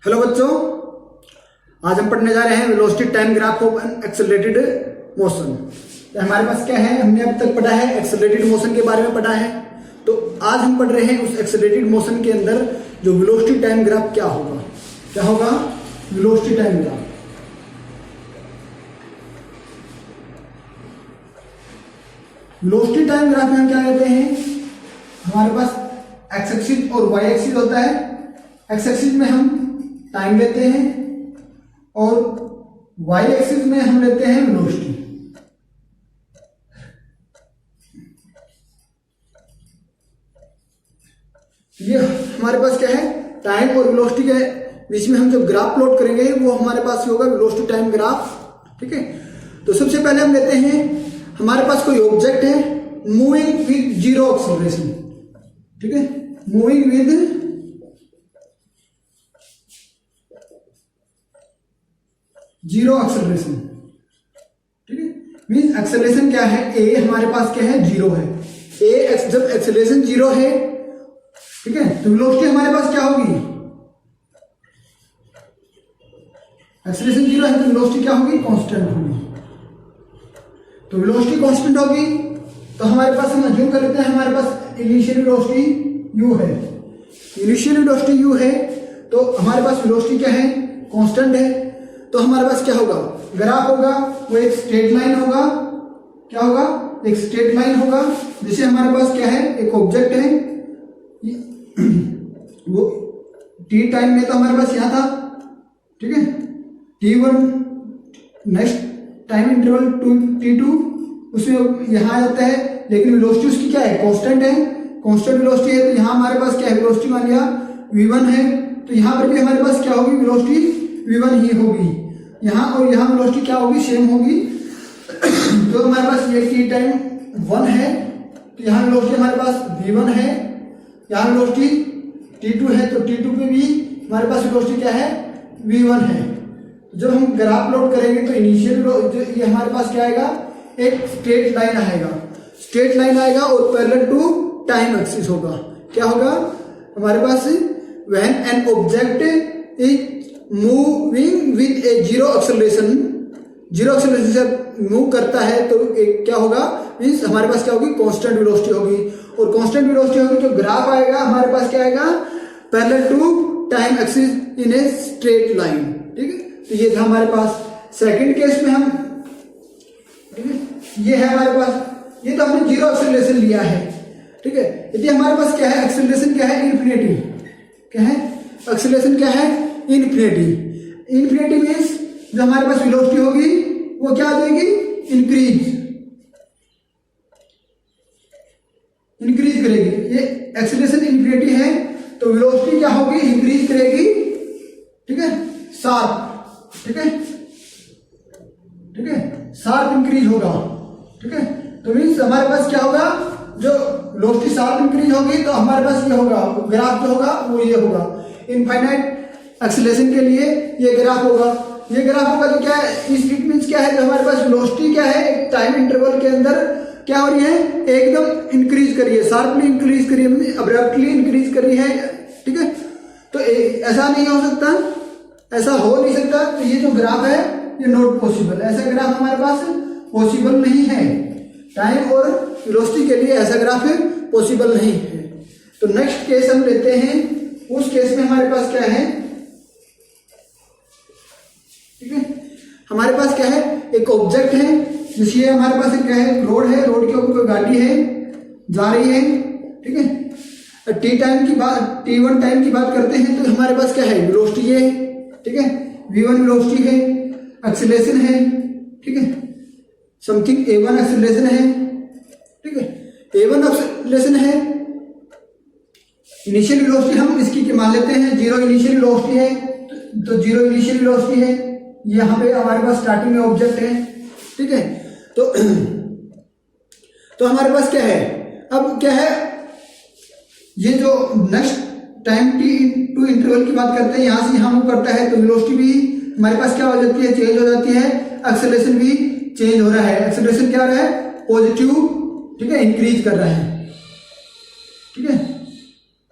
Hello बच्चों, आज हम पढ़ने जा रहे हैं velocity time graph of N accelerated motion. तो हमारे पास क्या है, हमने अब तक पढ़ा है एक्सेलरेटेड मोशन के बारे में पढ़ा है। तो आज हम पढ़ रहे हैं उस एक्सेलरेटेड मोशन के अंदर जो वेलोसिटी टाइम ग्राफ क्या होगा velocity time graph. Velocity time graph में हम क्या कहते हैं, हमारे पास एक्स एक्सिस और वाई एक्सिस होता है। एक्स एक्सिस में हम टाइम लेते हैं और वाई एक्सिस में हम लेते हैं वेलोसिटी। ये हमारे पास क्या है, टाइम और वेलोसिटी के बीच में हम जो ग्राफ प्लॉट करेंगे वो हमारे पास होगा वेलोसिटी टाइम ग्राफ। ठीक है, तो सबसे पहले हम लेते हैं, हमारे पास कोई ऑब्जेक्ट है मूविंग विद जीरो एक्सेलरेशन। ठीक है, मूविंग विद जीरो एक्सेलरेशन। ठीक है, मींस एक्सेलरेशन क्या है, ए हमारे पास क्या है, जीरो है। ए जब एक्सेलरेशन जीरो है, ठीक है, तो वेलोसिटी हमारे पास क्या होगी, एक्सेलरेशन जीरो है तो वेलोसिटी क्या होगी, कांस्टेंट होगी। तो वेलोसिटी कांस्टेंट होगी तो हमारे पास हम अज्यूम कर लेते हैं हमारे पास इनिशियल वेलोसिटी u है। इनिशियल वेलोसिटी u है तो हमारे पास वेलोसिटी क्या है, कांस्टेंट है। तो हमारे पास क्या होगा, ग्राफ होगा वो एक स्ट्रेट लाइन होगा। क्या होगा, एक स्ट्रेट लाइन होगा। जैसे हमारे पास क्या है, एक ऑब्जेक्ट है, वो टी टाइम में तो हमारे पास यहां था। ठीक है, t1 next time interval t2 उसमें यहां आ जाता है, लेकिन वेलोसिटी उसकी क्या है, कांस्टेंट है। कांस्टेंट वेलोसिटी है तो यहां हमारे पास क्या है, वेलोसिटी मान लिया v1 है, तो यहां पर भी हमारे पास क्या होगी, वेलोसिटी v1 ही होगी। यहां और यहां वेलोसिटी क्या होगी, सेम होगी। तो हमारे पास ये t टाइम 1 है तो यहां वेलोसिटी हमारे पास v1 है, यहां वेलोसिटी t2 है तो t2 पे भी हमारे पास वेलोसिटी क्या है, v1 है। जब हम ग्राफ प्लॉट करेंगे तो इनिशियल ये हमारे पास क्या आएगा, एक स्ट्रेट लाइन आएगा। स्ट्रेट लाइन आएगा और पैरेलल टू टाइम एक्सिस होगा। क्या होगा हमारे पास, when an object is moving with a zero acceleration, zero acceleration से मूव करता है तो एक क्या होगा, मींस हमारे पास क्या होगी, कांस्टेंट वेलोसिटी होगी। और कांस्टेंट वेलोसिटी होगी तो ग्राफ आएगा हमारे पास क्या आएगा, parallel to time axis in a straight line. ठीक है, तो ये था हमारे पास। सेकंड केस में हम, ठीक है, ये है हमारे पास, ये तो हमने जीरो एक्सेलरेशन लिया है। ठीक है, यदि हमारे पास क्या है, एक्सेलरेशन क्या है, इन्फिनिटी। क्या है, एक्सेलरेशन क्या है, इन्फिनिटी। इन्फिनिटी मींस जो हमारे पास वेलोसिटी होगी वो क्या देगी, इंक्रीज करेगी। ये एक्सेलरेशन इन्फिनिटी है तो वेलोसिटी क्या होगी, इंक्रीज करेगी। ठीक है, शार्प। ठीक है, ठीक है, शार्प इंक्रीज होगा। ठीक है, तो मींस हमारे पास क्या होगा, जो वेलोसिटी शार्प इंक्रीज होगी तो हमारे पास ये होगा, ग्राफ जो होगा वो ये होगा। इनफाइनाइट एक्सेलरेशन के लिए ये ग्राफ होगा। ये ग्राफ होगा जो क्या है, इस इट मींस क्या है, जो हमारे पास वेलोसिटी क्या है, एक टाइम इंटरवल के अंदर क्या हो रही है, एकदम इंक्रीज करी है, शार्पली इंक्रीज करी है, अब्रप्टली इंक्रीज करी है। ठीक है, तो ऐसा नहीं हो सकता, ऐसा हो नहीं सकता। तो ये जो ग्राफ है ये नॉट पॉसिबल, ऐसा ग्राफ हमारे पास पॉसिबल नहीं है। टाइम और वेलोसिटी के लिए ऐसा ग्राफ पॉसिबल नहीं है। तो नेक्स्ट केस हम लेते हैं, उस केस में हमारे पास क्या है, ठीक है, हमारे पास क्या है, एक ऑब्जेक्ट है, जिससे हमारे पास क्या है, रोड है, रोड के ऊपर कोई गाड़ी है जा रही है। ठीक है, टी टाइम की बात, t1 टाइम की बात करते हैं तो हमारे पास क्या है, वेलोसिटी है। ठीक है, v1 वेलोसिटी है, एक्सेलरेशन है। ठीक है, समथिंग a1 एक्सेलरेशन है। ठीक है, a1 एक्सेलरेशन है। इनिशियल वेलोसिटी हम इसकी मान लेते हैं जीरो इनिशियल वेलोसिटी है, तो जीरो इनिशियल वेलोसिटी है। यहां पे हमारे पास स्टार्टिंग में ऑब्जेक्ट है। ठीक है, तो हमारे पास क्या है, अब क्या है, ये जो नेक्स्ट टाइम t2 इंटरवल की बात करते हैं, यहां से यहां मूव करता है तो वेलोसिटी भी हमारे पास क्या हो जाती है, चेंज हो जाती है। एक्सेलरेशन भी चेंज हो रहा है। एक्सेलरेशन क्या हो रहा है, पॉजिटिव। ठीक है, इंक्रीज कर रहा है। ठीक है,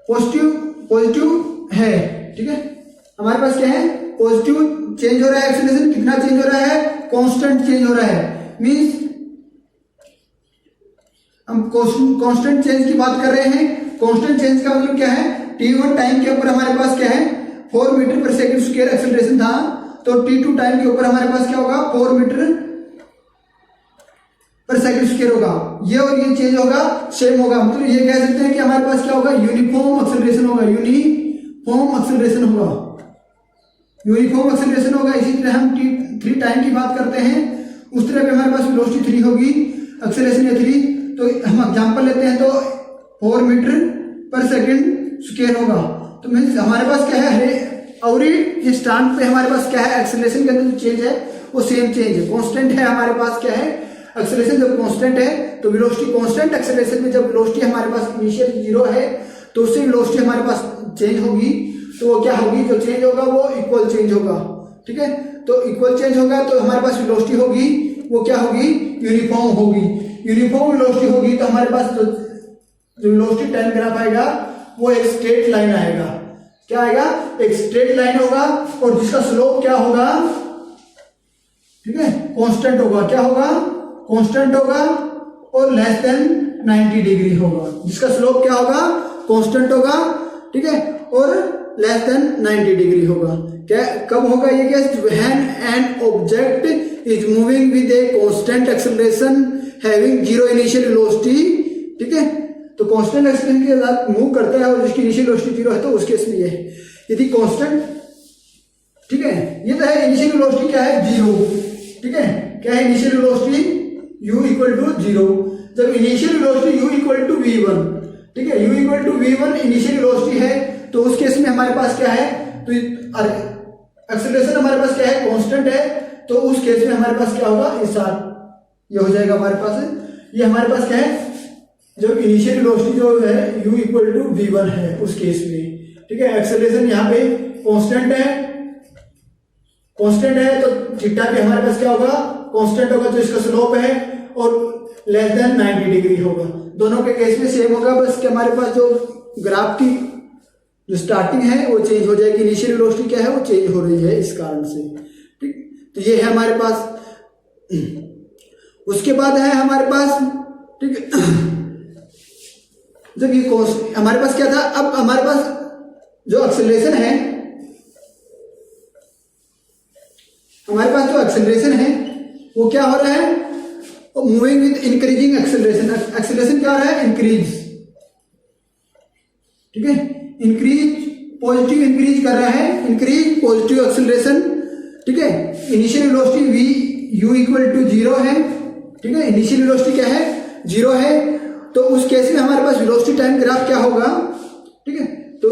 पॉजिटिव है। ठीक है, हमारे पास क्या है, पॉजिटिव चेंज हो रहा है एक्सेलरेशन, कितना चेंज हो रहा है, कांस्टेंट चेंज हो रहा है। मींस हम कांस्टेंट चेंज की बात कर रहे हैं। कांस्टेंट चेंज का मतलब क्या है, t1 टाइम के ऊपर हमारे पास क्या है 4 मीटर पर सेकंड स्क्वायर एक्सेलरेशन था, तो t2 टाइम के ऊपर हमारे पास क्या होगा 4 मीटर पर सेकंड स्क्वायर होगा। ये और ये चेंज होगा, सेम होगा, मतलब ये कह सकते हैं कि हमारे पास क्या होगा, यूनिफॉर्म एक्सेलरेशन होगा, यूनिफॉर्म एक्सेलरेशन होगा, यूनिफॉर्म एक्सेलरेशन होगा। इसी तरह हम t3 टाइम की बात करते हैं, उस तरह पे हमारे पास वेलोसिटी 3 होगी, एक्सेलरेशन है 3। तो हम एग्जांपल लेते हैं तो 4 मीटर पर सेकंड स्क्वायर होगा। तो मीन्स हमारे पास क्या है, और इस स्टैंड पे हमारे पास क्या है, एक्सेलरेशन के अंदर जो चेंज है वो सेम चेंज है, कांस्टेंट है। हमारे पास क्या है, एक्सेलरेशन जब कांस्टेंट है तो वेलोसिटी कांस्टेंट एक्सेलरेशन में जब वेलोसिटी हमारे पास इनिशियल 0 है तो उससे वेलोसिटी हमारे पास चेंज होगी, तो वो क्या होगी, जो चेंज होगा वो इक्वल चेंज होगा। ठीक है, तो इक्वल चेंज होगा तो हमारे पास वेलोसिटी होगी वो क्या होगी, यूनिफॉर्म होगी। यूनिफॉर्म वेलोसिटी होगी तो हमारे पास जो वेलोसिटी टाइम ग्राफ आएगा वो एक स्ट्रेट लाइन आएगा। क्या आएगा, एक स्ट्रेट लाइन होगा, और जिसका स्लोप क्या होगा, ठीक है, कांस्टेंट होगा। क्या होगा, कांस्टेंट होगा, और लेस देन 90 डिग्री होगा। जिसका स्लोप क्या होगा, कांस्टेंट होगा, ठीक है, और लेस देन 90 डिग्री होगा। क्या कब होगा ये case, when an object is moving with a constant acceleration having zero initial velocity. ठीक है, तो कांस्टेंट एक्सेलरेशन के साथ मूव करता है और जिसकी इनिशियल वेलोसिटी 0 है, तो उस केस में ये है। यदि कांस्टेंट, ठीक है, ये तो है इनिशियल वेलोसिटी क्या है 0, ठीक है, क्या है initial velocity u equal to 0। जब initial velocity u equal to v1, ठीक है, u equal to v1 initial velocity है, तो उस केस में हमारे पास क्या है, तो एक्सेलरेशन हमारे पास क्या है, कांस्टेंट है, तो उस केस में हमारे पास क्या होगा, इस साथ ये हो जाएगा हमारे पास, ये हमारे पास क्या है, जो इनिशियल वेलोसिटी जो है u इक्वल टू v1 है उस केस में। ठीक है, एक्सेलरेशन यहाँ पे कांस्टेंट है, कांस्टेंट है, तो थीटा भी हमारे पास क्या होगा, कांस्टेंट होगा, तो इसका स्लोप है और लेस देन 90 डिग्री होगा। दोनों के केस में सेम होगा, बस कि हमारे पास जो ग्राफ की जो स्टार्टिंग है वो चेंज हो जाएगी, इनिशियल वेलोसिटी क्या है वो चेंज हो रही है इस कारण से। ठीक, तो ये है हमारे पास। उसके बाद है हमारे पास, ठीक है, जब ये हमारे पास क्या था, अब हमारे पास जो एक्सेलरेशन है, हमारे पास जो एक्सेलरेशन है वो क्या हो रहा है, moving with increasing acceleration. Acceleration क्या हो रहा है, इंक्रीज, ठीक है, इंक्रीज, पॉजिटिव इंक्रीज कर रहा है, इंक्रीज पॉजिटिव एक्सेलरेशन। ठीक है, initial velocity v u equal to 0 है, ठीक है, इनिशियल वेलोसिटी क्या है 0 है, तो उस केस में हमारे पास वेलोसिटी टाइम ग्राफ क्या होगा, ठीक है, तो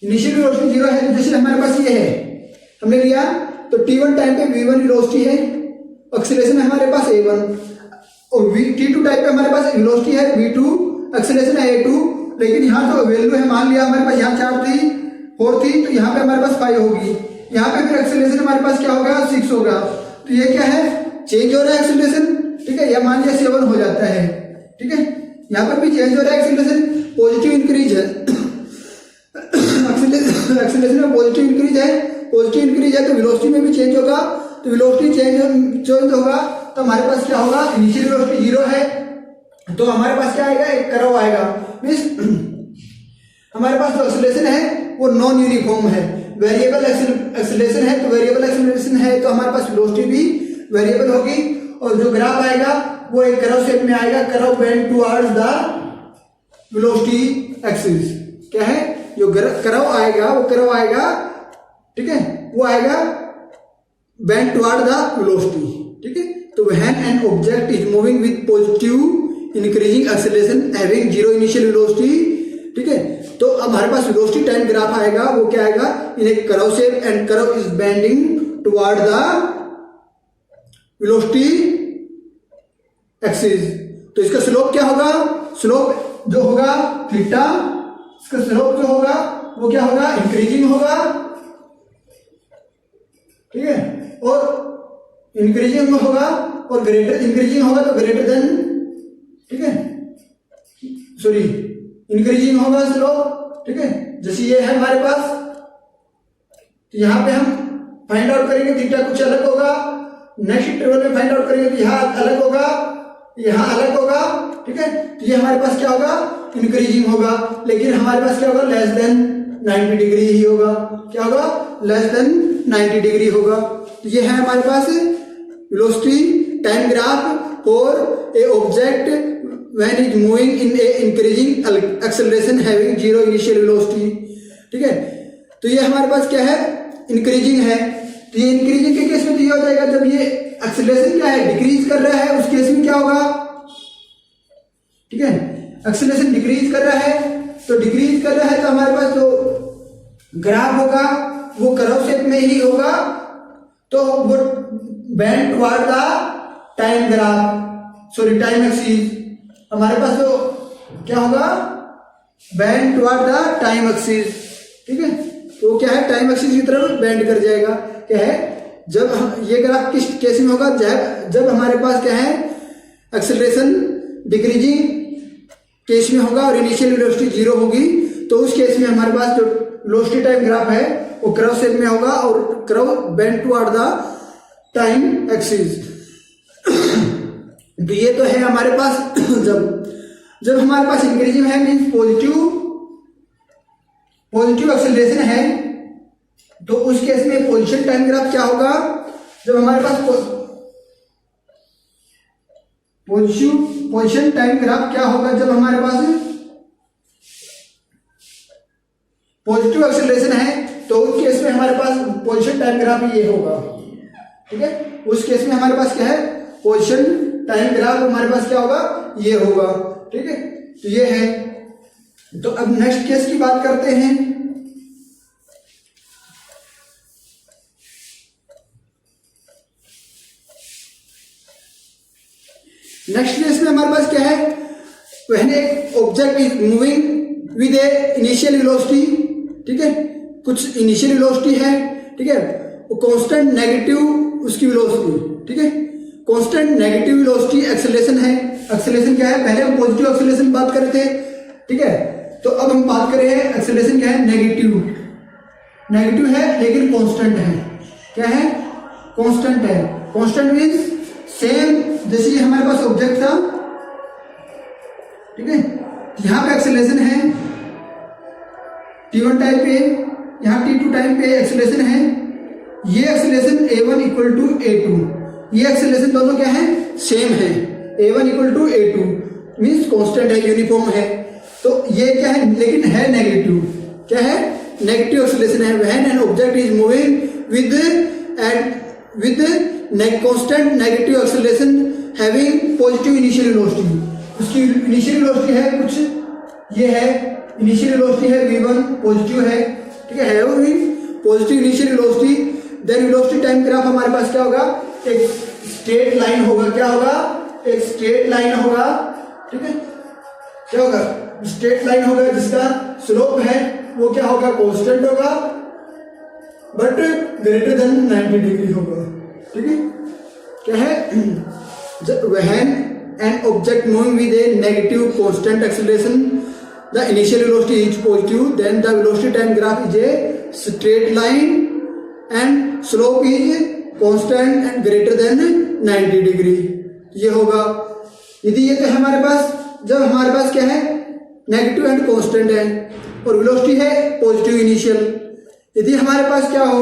इनिशियल वेलोसिटी 0 है, तो जैसे हमारे पास ये है, हमने लिया तो t1 टाइम पे v1 वेलोसिटी है, एक्सेलरेशन है हमारे पास a1, और t2 टाइम पे हमारे पास वेलोसिटी है v2, एक्सेलरेशन है a2, लेकिन यहाँ जो वैल्यू है, मान लिया हमारे पास यहाँ 4 थी 4 थी, तो यहाँ पे हमारे पास 5 होगी, यहाँ पे फिर एक्सेलरेशन हमारे पास क्या होगा 6 होगा, तो ये क्या है, चेंज हो रहा है एक्सेलरेशन। ठीक है, यह मान लिया 7 हो जाता है। ठीक है, यहाँ पर भी चेंज हो रहा है एक्सेलरेशन, पॉजिटिव इंक्रीज है, एक्सेलरेशन में पॉजिटिव इंक्रीज है, पॉजिटिव इंक्रीज है तो वेलोसिटी में भी चेंज होगा, तो वेलोसिटी चेंज होगा, तो हमारे पास क्या होगा, इनिशियल वेलोसिटी 0 है, तो हमारे पास क्या आएगा, एक कर्व आएगा। मींस हमारे पास जो एक्सेलरेशन है वो नॉन यूनिफॉर्म है, वेरिएबल एक्सेलरेशन है, तो वेरिएबल एक्सेलरेशन है तो हमारे पास वेलोसिटी भी वेरिएबल होगी, और जो ग्राफ आएगा वो एक कर्व शेप में आएगा, curve bend towards the velocity axis. क्या है, जो कर्व आएगा वो कर्व आएगा, ठीक है, वो आएगा बेंड टुवर्ड द वेलोसिटी। ठीक है, तो when an object is moving with positive increasing acceleration having zero initial velocity, ठीक है, तो अब हमारे पास वेलोसिटी टाइम ग्राफ आएगा, वो क्या आएगा, in a curve shape and curve is bending toward the velocity axis. तो इसका स्लोप क्या होगा, स्लोप जो होगा थीटा, इसका स्लोप जो होगा वो क्या होगा, इंक्रीजिंग होगा। ठीक है, और इंक्रीजिंग होगा, और ग्रेटर इंक्रीजिंग होगा तो ग्रेटर देन ठीक है, सॉरी इंक्रीजिंग होगा स्लोप, ठीक है। जैसे ये है हमारे पास, तो यहाँ पे हम फाइंड आउट करेंगे थीटा कुछ अलग होगा, नेक्स्ट इंटरवल में फाइंड आउट करेंगे तो यहाँ अलग होगा, यहाँ अलग होगा, ठीक है। तो ये हमारे पास क्या होगा, इंक्रीजिंग होगा, लेकिन हमारे पास क्या होगा, लेस देन 90 डिग्री ही होगा। क्या होगा, लेस देन 90 डिग्री होगा। तो ये है हमारे पास velocity time graph for a object when is moving in a increasing acceleration having zero initial velocity, ठीक है। तो ये हमारे पास क्या है, इंक्रीजिंग है। तो ये इंक्रीजिंग के केस में तो ये हो जाएगा, जब ये एक्सेलरेशन क्या है, डिक्रीज कर रहा है, उस केस में क्या होगा, ठीक है। एक्सेलरेशन डिक्रीज कर रहा है, तो डिक्रीज कर रहा है तो हमारे पास जो ग्राफ होगा वो कर्व शेप में ही होगा, तो वो bend toward the time graph, sorry time axis, हमारे पास जो क्या होगा, bend toward the time axis, ठीक है। तो क्या है, टाइम एक्सिस की तरफ बेंड कर जाएगा। क्या है, जब हम ये ग्राफ किस केस में होगा, जब हमारे पास क्या है, एक्सेलरेशन डिक्रीजिंग केस में होगा और इनिशियल वेलोसिटी जीरो होगी, तो उस केस में हमारे पास जो वेलोसिटी टाइम ग्राफ है वो कर्व शेप में होगा और curve bend toward the time axis. तो ये तो है हमारे पास जब हमारे पास इंक्रीजिंग है, मींस पॉजिटिव एक्सेलरेशन है, तो उस केस में पोजीशन टाइम ग्राफ क्या होगा, जब हमारे पास पोजीशन टाइम ग्राफ क्या होगा, जब हमारे पास पॉजिटिव एक्सेलरेशन है, तो उस केस में हमारे पास पोजीशन टाइम ग्राफ ये होगा, ठीक है। उस केस में हमारे पास क्या है, पोजीशन टाइम ग्राफ हमारे पास क्या होगा, ये होगा, ठीक है। तो ये है। तो अब नेक्स्ट केस की बात करते हैं। नेक्स्ट केस में हमारे पास क्या है, when A object is moving with A initial velocity, ठीक है, कुछ इनिशियल वेलोसिटी है, ठीक है, वो कांस्टेंट नेगेटिव उसकी वेलोसिटी, ठीक है, कांस्टेंट नेगेटिव वेलोसिटी एक्सेलरेशन है। एक्सेलरेशन क्या है, पहले हम पॉजिटिव एक्सेलरेशन बात कर रहे थे, ठीक है। तो अब हम बात कर रहे हैं एक्सेलरेशन क्या है, नेगेटिव है लेकिन कांस्टेंट है। क्या है, कांस्टेंट है। कांस्टेंट मींस सेम, जैसे ये हमारे पास ऑब्जेक्ट था, ठीक है, यहां पे एक्सेलरेशन है t1 टाइम पे, यहां t2 टाइम पे एक्सेलरेशन है। ये acceleration a1 equal to a2, ये एक्सेलरेशन दोनों क्या है, सेम है, a1 equal to a2 means constant है, यूनिफॉर्म है। तो ये क्या है, लेकिन है नेगेटिव। क्या है, नेगेटिव एक्सेलरेशन है। When an object is moving with constant negative acceleration having positive initial velocity, उसकी इनिशियल वेलोसिटी है कुछ, ये है इनिशियल वेलोसिटी है v1, पॉजिटिव है, ठीक है वो भी positive initial velocity. Then velocity time graph हमारे पास क्या होगा, एक स्ट्रेट लाइन होगा। क्या होगा, एक स्ट्रेट लाइन होगा, ठीक है। क्या होगा, स्ट्रेट लाइन होगा जिसका स्लोप है वो क्या होगा, कांस्टेंट होगा, बट ग्रेटर देन 90 डिग्री होगा, ठीक है। क्या है, when an object moving with a negative constant acceleration the initial velocity is positive, then the velocity time graph is a straight line and slope is constant and greater than 90 degree, ये होगा। यदि ये तो हमारे पास, जब हमारे पास क्या है, नेगेटिव एंड कांस्टेंट है और वेलोसिटी है पॉजिटिव इनिशियल। यदि हमारे पास क्या हो,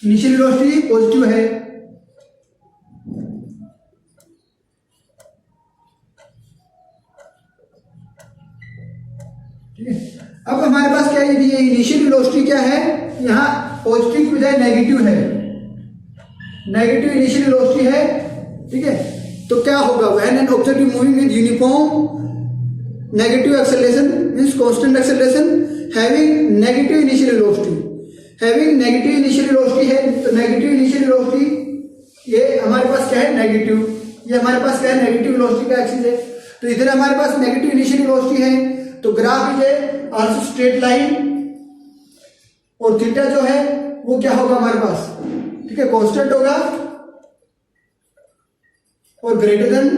इनिशियल वेलोसिटी पॉजिटिव है, ठीक है। अब हमारे पास क्या है, यदि ये इनिशियल वेलोसिटी क्या है, यहाँ पॉजिटिव की बजाय नेगेटिव है, नेगेटिव इनिशियल वेलोसिटी है, ठीक है। तो क्या होगा, when an object is moving with uniform negative acceleration means constant acceleration having negative initial velocity, having negative initial velocity है, तो नेगेटिव इनिशियल वेलोसिटी ये हमारे पास क्या है, नेगेटिव, ये हमारे पास क्या है, नेगेटिव वेलोसिटी का एक्सिस है। तो इधर हमारे पास नेगेटिव इनिशियल वेलोसिटी है, तो graph is A also straight line, और थीटा जो है वो क्या होगा हमारे पास, ठीक है, कांस्टेंट होगा, और ग्रेटर देन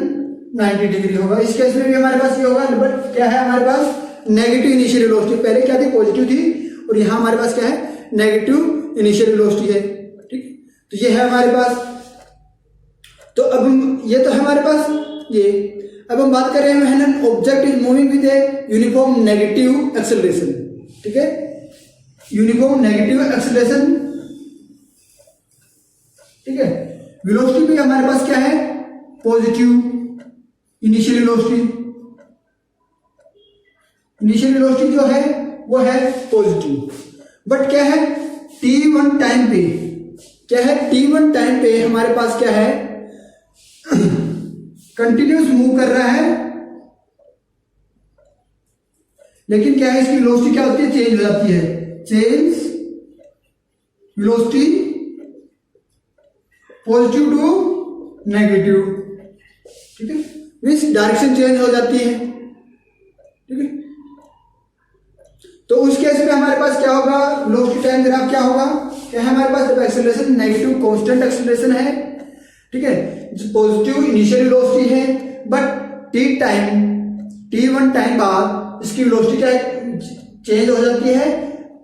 90 डिग्री होगा। इस केस में भी हमारे पास ये होगा, बट क्या है हमारे पास नेगेटिव इनिशियल वेलोसिटी, पहले क्या थी पॉजिटिव थी और यहाँ हमारे पास क्या है नेगेटिव इनिशियल वेलोसिटी है। ठीक, तो ये है हमारे पास। तो अब हम ये तो है हमारे पास ये। अब हम बात कर रहे हैं when object is moving with a uniform negative acceleration. ठीक है, यूनिफॉर्म नेगेटिव एक्सेलरेशन। ठीक है, वेलोसिटी भी हमारे पास क्या है positive initial velocity. Initial velocity जो है वो है पॉजिटिव, बट क्या है t1 टाइम पे, क्या है t1 टाइम पे हमारे पास क्या है कंटिन्यूस मूव कर रहा है, लेकिन क्या है इसकी वेलोसिटी क्या होती है चेंज हो जाती है, change velocity positive to negative. ठीक है, मीन्स डायरेक्शन चेंज हो जाती है। ठीक है, तो उस केस में हमारे पास क्या होगा वेलोसिटी टाइम ग्राफ क्या होगा, क्या है हमारे पास जब एक्सेलरेशन नेगेटिव कांस्टेंट एक्सेलरेशन है, ठीक है, पॉजिटिव इनिशियल वेलोसिटी है, बट t1 टाइम बाद इसकी वेलोसिटी क्या चेंज हो जाती है,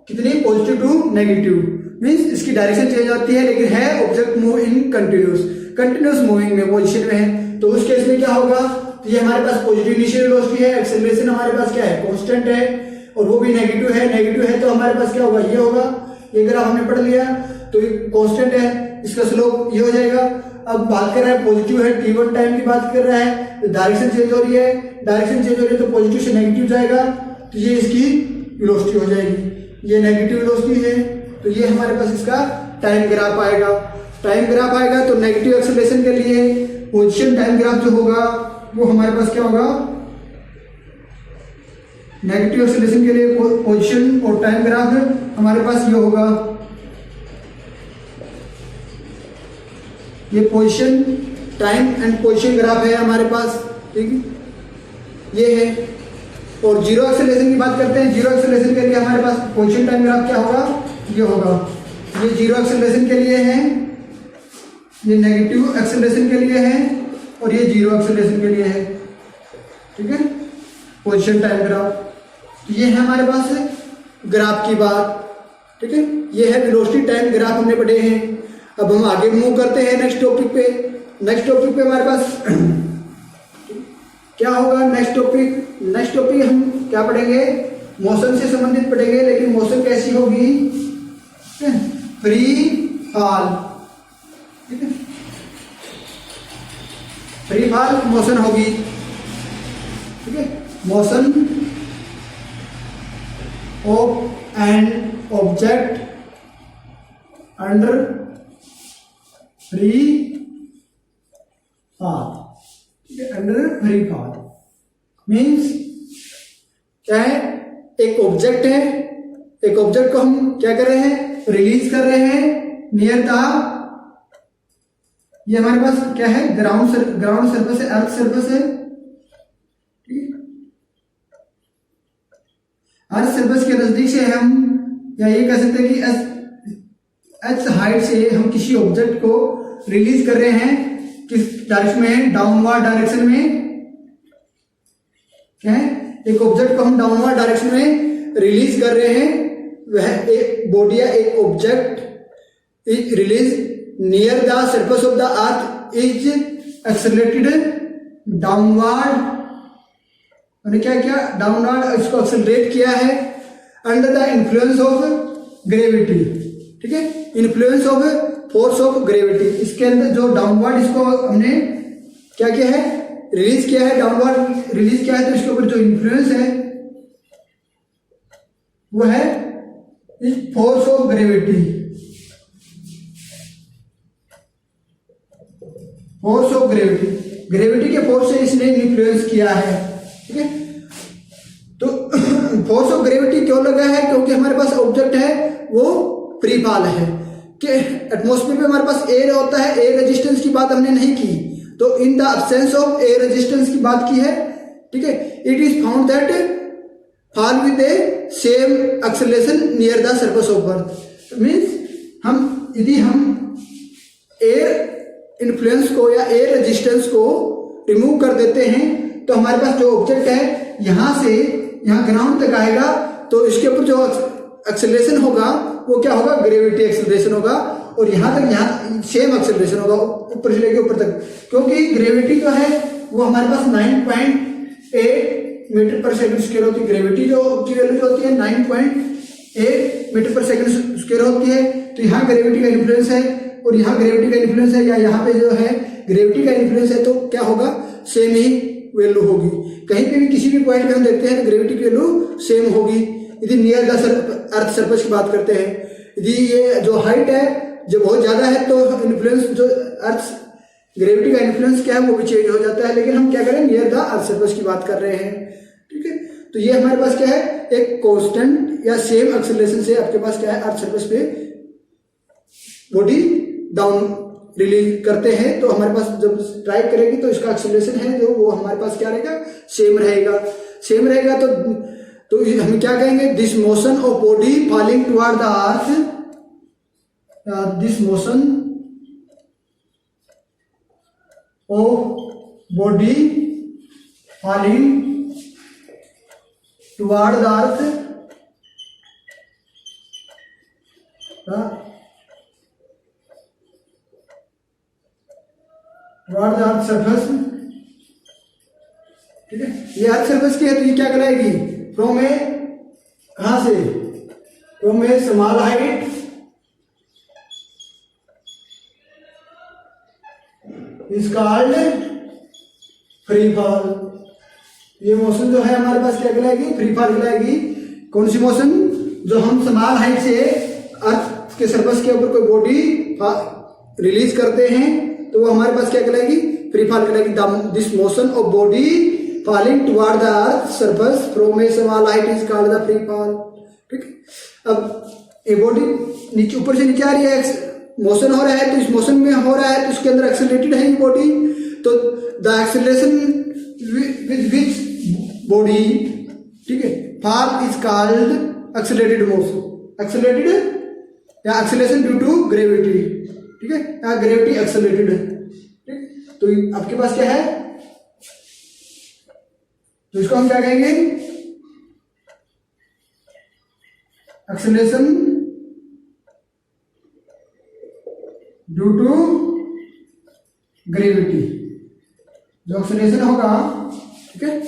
कितनी पॉजिटिव टू नेगेटिव, मींस इसकी डायरेक्शन चेंज होती है, लेकिन है object move in continuous moving में पोजीशन में है। तो उस केस में क्या होगा, तो ये हमारे पास पॉजिटिव इनिशियल वेलोसिटी है, एक्सेलरेशन हमारे पास क्या है कांस्टेंट है और वो भी नेगेटिव है, तो हमारे पास क्या होगा ये होगा, ये ग्राफ हमने पढ़ लिया, तो ये कांस्टेंट है, इसका स्लोप ये हो जाएगा। अब बात कर रहा है पॉजिटिव है, t1 टाइम की बात कर रहा है, तो डायरेक्शन चेंज हो रही है, तो पॉजिटिव से नेगेटिव जाएगा, तो ये इसकी वेलोसिटी हो जाएगी, ये नेगेटिव वेलोसिटी है, तो ये हमारे पास इसका टाइम ग्राफ आएगा। तो नेगेटिव एक्सेलरेशन के लिए पोजीशन टाइम ग्राफ जो होगा वो हमारे पास क्या होगा, नेगेटिव एक्सेलरेशन के लिए पोजीशन और टाइम ग्राफ हमारे पास ये होगा, ये position time and position graph है हमारे पास। ठीक है, ये है। और जीरो एक्सेलरेशन की बात करते हैं, जीरो एक्सेलरेशन के लिए हमारे पास पोजीशन टाइम ग्राफ क्या होगा, ये होगा, ये जीरो एक्सेलरेशन के लिए है, ये नेगेटिव एक्सेलरेशन के लिए है और ये जीरो एक्सेलरेशन के लिए है। ठीक है, पोजीशन टाइम ग्राफ, तो ये है हमारे पास ग्राफ की बात। ठीक है, ये है वेलोसिटी टाइम ग्राफ हमने पढ़े हैं। अब हम आगे मूव करते हैं नेक्स्ट टॉपिक पे हमारे पास क्या होगा, नेक्स्ट टॉपिक हम क्या पढ़ेंगे, मोशन से संबंधित पढ़ेंगे, लेकिन मोशन कैसी होगी, फ्री फॉल। ठीक है, फ्री फॉल मोशन होगी। ठीक है, motion of an object under free fall. Under free fall means क्या है, एक ऑब्जेक्ट को हम क्या कर रहे हैं, रिलीज कर रहे हैं नियर द, ये हमारे पास क्या है ग्राउंड सरफेस है, अर्थ सरफेस है। अर्थ सरफेस के नजदीक से हम या ये कह सकते हैं कि एच हाइट से हम किसी ऑब्जेक्ट को रिलीज कर रहे हैं, किस डायरेक्शन में, डाउनवर्ड डायरेक्शन में। क्या है, एक ऑब्जेक्ट को हम डाउनवर्ड डायरेक्शन में रिलीज कर रहे हैं, वह एक बॉडी या एक object is release near the surface of the earth is accelerated downward, मैंने क्या किया, डाउनवर्ड इसको एक्सेलरेट किया है under the influence of gravity. ठीक है, influence of force of gravity, इसके अंदर जो डाउनवर्ड इसको हमने क्या किया है, रिलीज किया है, डाउनवर्ड रिलीज किया है, तो इसके ऊपर जो इन्फ्लुएंस है वो है फोर्स ऑफ ग्रेविटी, ग्रेविटी के फोर्स से इसने इन्फ्लुएंस किया है। ठीक है, तो फोर्स ऑफ ग्रेविटी क्यों लगा है, क्योंकि हमारे पास ऑब्जेक्ट है वो फ्री फॉल है, कि एटमॉस्फेयर में हमारे पास एयर होता है, एयर रेजिस्टेंस की बात हमने नहीं की, तो in the absence of air resistance की बात की है। ठीक है, it is found that fall with A same acceleration near the surface of earth, means यदि हम एयर इन्फ्लुएंस को या एयर रेजिस्टेंस को रिमूव कर देते हैं तो हमारे पास जो ऑब्जेक्ट है यहाँ से यहाँ ग्राउंड तक आएगा, तो इसके ऊपर जो एक्सेलरेशन होगा वो क्या होगा, ग्रेविटी एक्सेलरेशन होगा, और यहाँ तक यहाँ सेम एक्सेलरेशन होगा ऊपर से लेके ऊपर तक, क्योंकि ग्रेविटी जो है वो हमारे पास 9.8 मीटर पर सेकंड स्क्वायर होती है। ग्रेविटी जो की वैल्यू जो होती है 9.8 मीटर पर सेकंड स्क्वायर होती है। तो यहाँ ग्रेविटी का इन्फ्लुएंस है और यहाँ ग्रेविटी का इन्फ्लुएंस है, या यहाँ पे जो है ग्रेविटी का इन्फ्लुएंस है, तो क्या होगा, सेम ही वैल्यू होगी। कहीं पे भी किसी भी पॉइंट पे हम देखते हैं तो ग्रेविटी की वैल्यू सेम होगी। यदि नियर द अर्थ सरफेस की बात करते हैं, यदि ये जो हाइट है जो बहुत ज्यादा है तो इन्फ्लुएंस जो अर्थ ग्रेविटी का इन्फ्लुएंस क्या है वो भी चेंज हो जाता है, लेकिन हम क्या करें, नियर द अर्थ सरफेस की बात कर रहे हैं। ठीक है, तो ये हमारे पास क्या है, एक कांस्टेंट या सेम एक्सेलरेशन से आपके पास क्या है, अर्थ सरफेस पे बॉडी डाउन रिलीज करते हैं, तो हमारे पास जब स्ट्राइक करेगी तो इसका एक्सेलरेशन है जो वो हमारे पास क्या रहेगा, सेम रहेगा। सेम रहेगा तो हम क्या कहेंगे, this motion of body falling toward the earth, this motion of body falling toward the earth, toward the earth surface. ठीक है, ये अर्थ सरफेस की है तो ये क्या कहलाएगी, फ्रॉम ए, कहां से, from a small height is called free fall. ये मोशन जो है हमारे पास क्या कहलाएगी, फ्री फॉल कहलाएगी। कौन सी मोशन, जो हम स्मॉल हाइट से अर्थ के सरफेस के ऊपर कोई बॉडी रिलीज करते हैं तो वो हमारे पास क्या कहलाएगी, फ्री फॉल कहलाएगी। This motion of body falling toward the earth surface from a small height is called the free fall. ठीक है, अब ये बॉडी नीचे ऊपर से नीचे आ रही है, मोशन हो रहा है, तो इस मोशन में हो रहा है तो इसके अंदर एक्सेलरेटेड है ये बॉडी, तो the acceleration with which body, ठीक है, fall is called accelerated motion. Accelerated या एक्सेलरेशन ड्यू टू ग्रेविटी। ठीक है, या ग्रेविटी एक्सेलरेटेड है। ठीक, तो आपके पास क्या है, तो इसको हम क्या कहेंगे, एक्सेलरेशन ड्यू टू ग्रेविटी। जो एक्सेलरेशन होगा, ठीक है,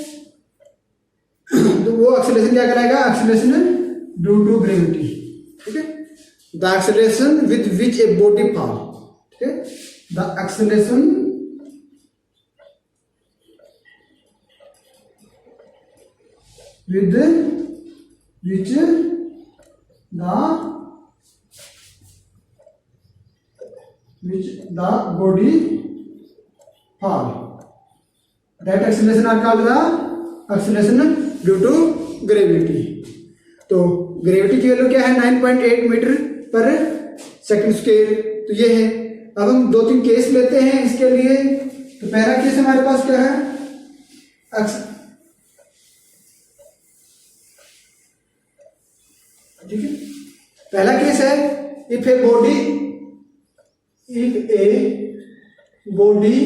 तो वो एक्सेलरेशन क्या कराएगा, एक्सेलरेशन ड्यू टू ग्रेविटी। ठीक है, the acceleration with which a body fall. ठीक है, the acceleration with which the body fall, that acceleration are called the acceleration due to gravity। तो ग्रेविटी की वैल्यू क्या है, 9.8 मीटर पर सेकंड स्क्वायर। तो ये है। अब हम 2-3 केस लेते हैं इसके लिए। तो पहला केस हमारे पास क्या है, ठीक है, पहला केस है, if a body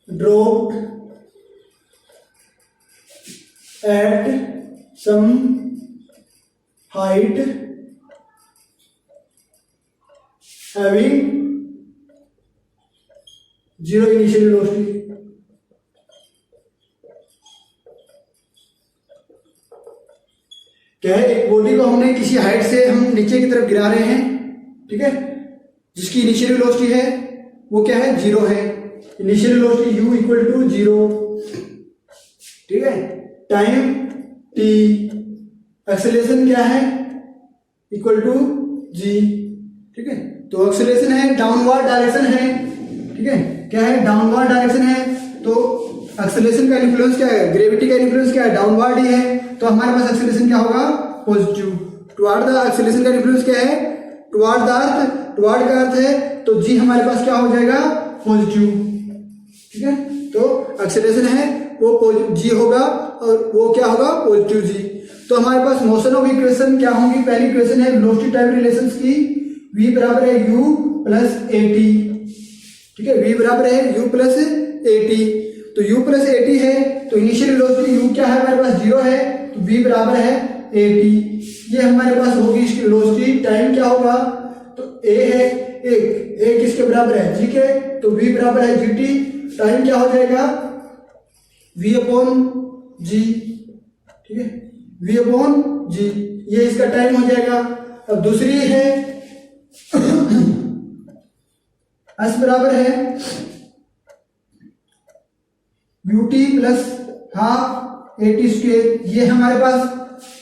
dropped at some height having 0 initial velocity. क्या है, एक बॉडी को हमने किसी हाइट से हम नीचे की तरफ गिरा रहे हैं, ठीक है, जिसकी इनिशियल वेलोसिटी है वो क्या है, 0 है। Initial velocity u equal to 0। ठीक है, टाइम t, एक्सेलरेशन क्या है, इक्वल टू g। ठीक है, तो एक्सेलरेशन है, डाउनवर्ड डायरेक्शन है। ठीक है, क्या है, डाउनवर्ड डायरेक्शन है, तो एक्सेलरेशन का इन्फ्लुएंस क्या है, ग्रेविटी का इन्फ्लुएंस क्या है, डाउनवर्ड ही है, तो हमारे पास एक्सेलरेशन क्या होगा, पॉजिटिव। टुवर्ड द एक्सेलरेशन का इन्फ्लुएंस क्या है, टुवर्ड द अर्थ, टुवर्ड का अर्थ है तो जी हमारे पास क्या हो जाएगा, पॉजिटिव। ठीक है, तो एक्सेलरेशन है वो जी होगा और वो क्या होगा, पॉजिटिव जी। तो हमारे पास मोशन ऑफ इक्वेशन क्या होंगी, पहली इक्वेशन है वेलोसिटी टाइम रिलेशंस की, v बराबर है u प्लस at। ठीक है। v बराबर है u प्लस ए टी, तो u प्लस ए टी है तो इनिशियल वेलोसिटी u क्या है हमारे पास 0 है, तो v बराबर है ए टी, ये हमारे पास होगी इसकी वेलोसिटी। टाइम क्या होगा, तो a है, a किसके बराबर है, g के, तो v बराबर है जी टी, टाइम क्या हो जाएगा v अपॉन जी, ठीक है, v अपॉन जी, ये इसका टाइम हो जाएगा। अब दूसरी है s बराबर है you t plus half a T square, ये हमारे पास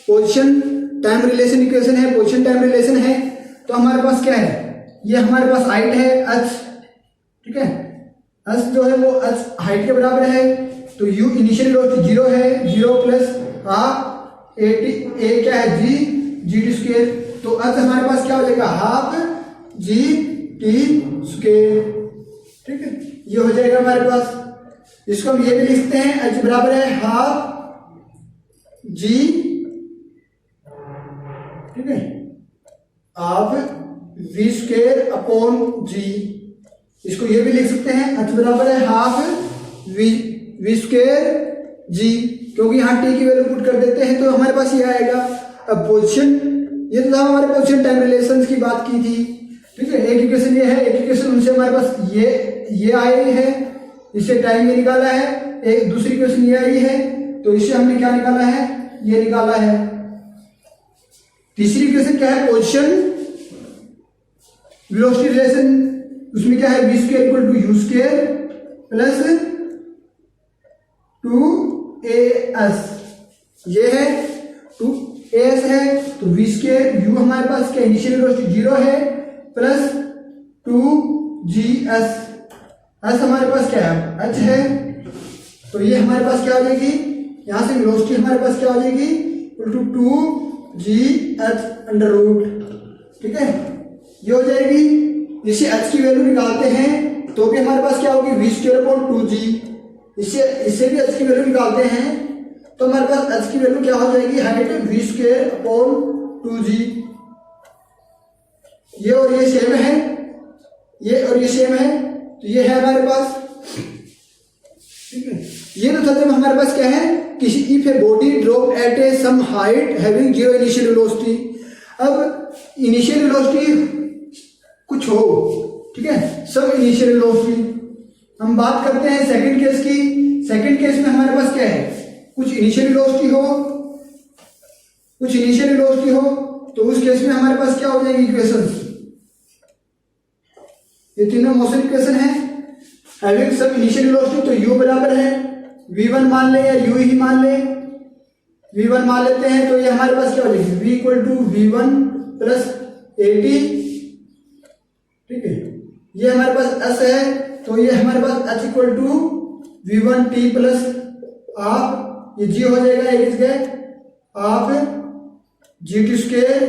पोजीशन टाइम रिलेशन इक्वेशन है, पोजीशन टाइम रिलेशन है। तो हमारे पास क्या है, ये हमारे पास हाइट है h, ठीक है, h जो है वो h हाइट के बराबर है, तो u इनिशियल वेलोसिटी 0 है, 0 प्लस हाफ ए टी, ए क्या है जी, जी टी स्क्वेयर, तो h हमारे पास क्या हो जाएगा हाफ जी टी स्क्वेयर, ठीक है, ये हो जाएगा हमारे पास। इसको हम ये भी लिखते हैं h बराबर है हाफ जी, ठीक है, हाफ v स्क्वेयर अपॉन जी, इसको ये भी लिख सकते हैं h बराबर है हाफ v स्क्वेयर जी, क्योंकि यहाँ t की वैल्यू पुट कर देते हैं तो हमारे पास ये आएगा। अब पोजीशन, ये तो हमारे पोजीशन टाइम रिलेशंस की बात की थी, ठीक है, एक इक्वेशन ये है, एक इक्वेशन उनसे हमारे पास ये आई है, इससे टाइम ये निकाला है, एक दूसरी इक्वेशन ये आई है, तो इससे हमने क्या निकाला है, ये निकाला है। तीसरी इक्वेशन क्या है, पोजीशन वेलोसिटी रिलेशन, उसमें क्या है v square equal to u square plus 2as, ये है 2as है, तो v स्क्वायर u हमारे पास क्या इनिशियल वेलोसिटी 0 है प्लस 2gs, s हमारे पास क्या है h है, तो ये हमारे पास क्या हो जाएगी, यहां से वेलोसिटी हमारे पास क्या हो जाएगी equal to 2gh under root, ठीक है, ये हो जाएगी। इसे h की वैल्यू निकालते हैं तो भी हमारे पास क्या होगी v स्क्वायर अपॉन 2g, इससे भी h की वैल्यू निकालते हैं तो हमारे पास h की वैल्यू क्या हो जाएगी height v square upon 2g, ये और ये सेम है, ये और ये सेम है, तो ये है हमारे पास, ठीक है। ये तो था जब हमारे पास क्या है, किसी if a body drop at a some height having 0 initial velocity, अब इनिशियल वेलोसिटी कुछ हो, ठीक है, सब इनिशियल वेलोसिटी। हम बात करते हैं सेकंड केस की, सेकंड केस में हमारे पास क्या है, कुछ इनिशियल वेलोसिटी हो, कुछ इनिशियल वेलोसिटी हो, तो उस केस में हमारे पास क्या हो जाएगी इक्वेशंस, ये तीनों मोशन इक्वेशन है। हैविंग सम इनिशियल वेलोसिटी, तो u बराबर है v1 मान ले या u ही मान ले, v1 मान लेते हैं, तो ये हमारे पास क्या हो जाएगी v equal to v1 plus a t, ठीक है, ये हमारे पास s है, तो ये हमारे पास h equal to v1 t plus half, ये g हो जाएगा एक जगह हाफ जी टी स्क्वेयर,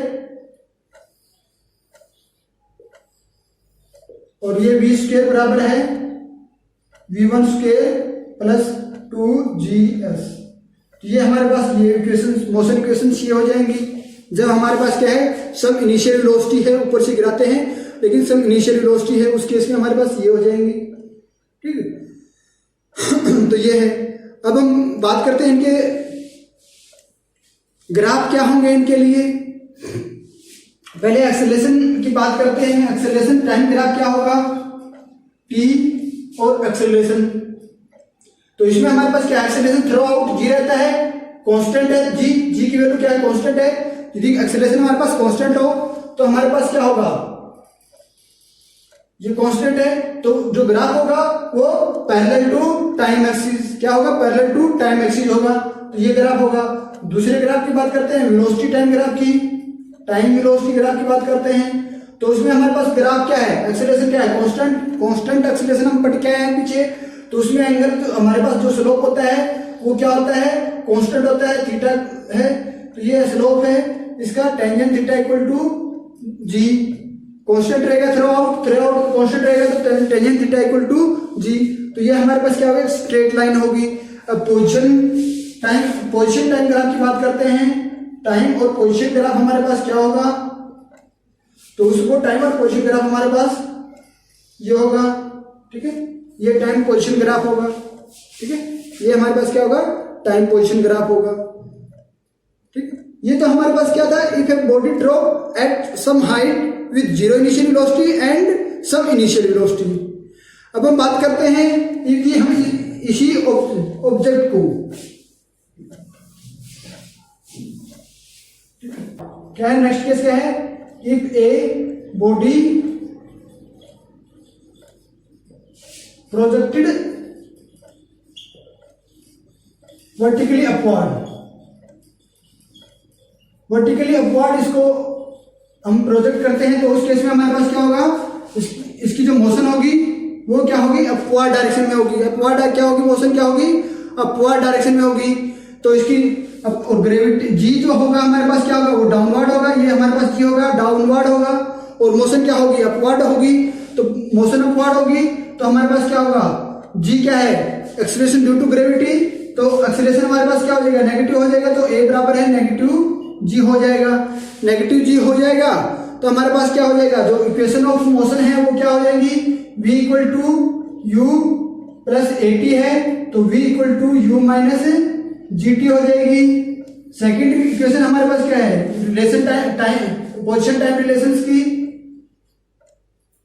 और ये v स्क्वेयर बराबर है v1 स्क्वेयर प्लस 2gs, तो ये हमारे पास ये इक्वेशन मोशन इक्वेशन ये हो जाएंगी जब हमारे पास क्या है सब इनिशियल वेलोसिटी है, ऊपर से गिराते हैं लेकिन सब इनिशियल वेलोसिटी है, उस केस में हमारे पास ये हो जाएंगी, ठीक है। तो ये है। अब हम बात करते हैं इनके ग्राफ क्या होंगे इनके लिए। पहले एक्सेलरेशन की बात करते हैं। एक्सेलरेशन टाइम ग्राफ क्या होगा, t और एक्सेलरेशन, तो इसमें हमारे पास क्या एक्सेलरेशन थ्रू आउट जी रहता है, कांस्टेंट है, जी की वैल्यू क्या है कांस्टेंट है। यदि एक्सेलरेशन हमारे पास कांस्टेंट हो तो हमारे पास क्या होगा, ये कांस्टेंट है, तो जो ग्राफ होगा वो पैरेलल टू टाइम एक्सिस, क्या होगा पैरेलल टू टाइम एक्सिस होगा, तो ये ग्राफ होगा। दूसरे ग्राफ की बात करते हैं वेलोसिटी टाइम ग्राफ की, टाइम वेलोसिटी ग्राफ की बात करते हैं, तो उसमें हमारे पास ग्राफ क्या है, एक्सेलरेशन क्या है कांस्टेंट एक्सेलरेशन हम पढ़ के आए हैं पीछे, तो उसमें एंगल तो हमारे पास जो स्लोप होता है वो क्या होता है कांस्टेंट होता है, थीटा है, तो ये स्लोप है इसका, tangent theta equal to g, constant रहेगा थ्रू आउट कांस्टेंट रहेगा, तो tangent theta equal to g, तो ये हमारे पास क्या होगा स्ट्रेट लाइन होगी। अब पोजीशन टाइम ग्राफ की बात करते हैं, टाइम और पोजीशन ग्राफ हमारे पास क्या होगा, तो उसको टाइम और पोजीशन ग्राफ हमारे पास ये होगा, ठीक है, ये टाइम पोजीशन ग्राफ होगा। ठीक है, ये हमारे पास क्या होगा, टाइम पोजीशन ग्राफ होगा। ठीक है, ये तो हमारे पास क्या था, if a body drop at some height with zero initial velocity and some initial velocity. अब हम बात करते हैं कि हम इसी ऑब्जेक्ट को क्या है, नेक्स्ट केस क्या है, if a body projected vertically upward, vertically upward इसको हम प्रोजेक्ट करते हैं, तो उस केस में हमारे पास क्या होगा, इसकी जो मोशन होगी वो क्या होगी, अपवर्ड डायरेक्शन में होगी। अपवर्ड क्या होगी, मोशन क्या होगी, अपवर्ड डायरेक्शन में होगी। तो इसकी और ग्रेविटी जी जो होगा हमारे पास क्या होगा, वो डाउनवर्ड होगा। ये हमारे पास जी होगा डाउनवर्ड होगा, और मोशन क्या होगी, अपवर्ड होगी। तो मोशन अपवर्ड होगी तो हमारे पास क्या होगा, जी क्या है, एक्सीलरेशन ड्यू टू ग्रेविटी। तो एक्सीलरेशन हमारे पास क्या हो जाएगा, नेगेटिव हो जाएगा। तो ए बराबर है नेगेटिव जी हो जाएगा। नेगेटिव जी हो जाएगा तो हमारे पास क्या हो जाएगा, जो इक्वेशन ऑफ मोशन है वो क्या हो जाएगी, v equal to u plus a t है, तो v equal to u minus g t हो जाएगी। सेकेंड इक्वेशन हमारे पास क्या है, relation time position time relation की,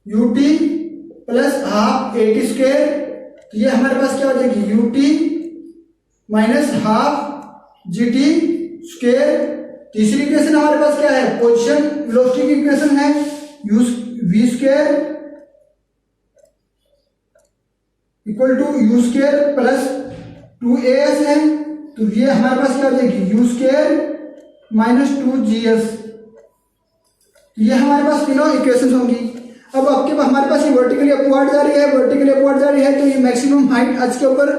u t plus half a t square. तो ये हमारे पास क्या हो जाएगी, u t minus half g t square. तीसरी इक्वेशन हमारे पास क्या है, पोजीशन वेलोसिटी की इक्वेशन है, u v square equal to u square plus 2as है। तो ये हमारे पास क्या हो जाएगी, यू स्क्वायर माइनस 2gs। ये हमारे पास तीनों इक्वेशन होंगी। अब आपके हमारे पास ये वर्टिकली अपवर्ड जा रही है, वर्टिकली अपवर्ड जा रही है, तो ये मैक्सिमम हाइट h के ऊपर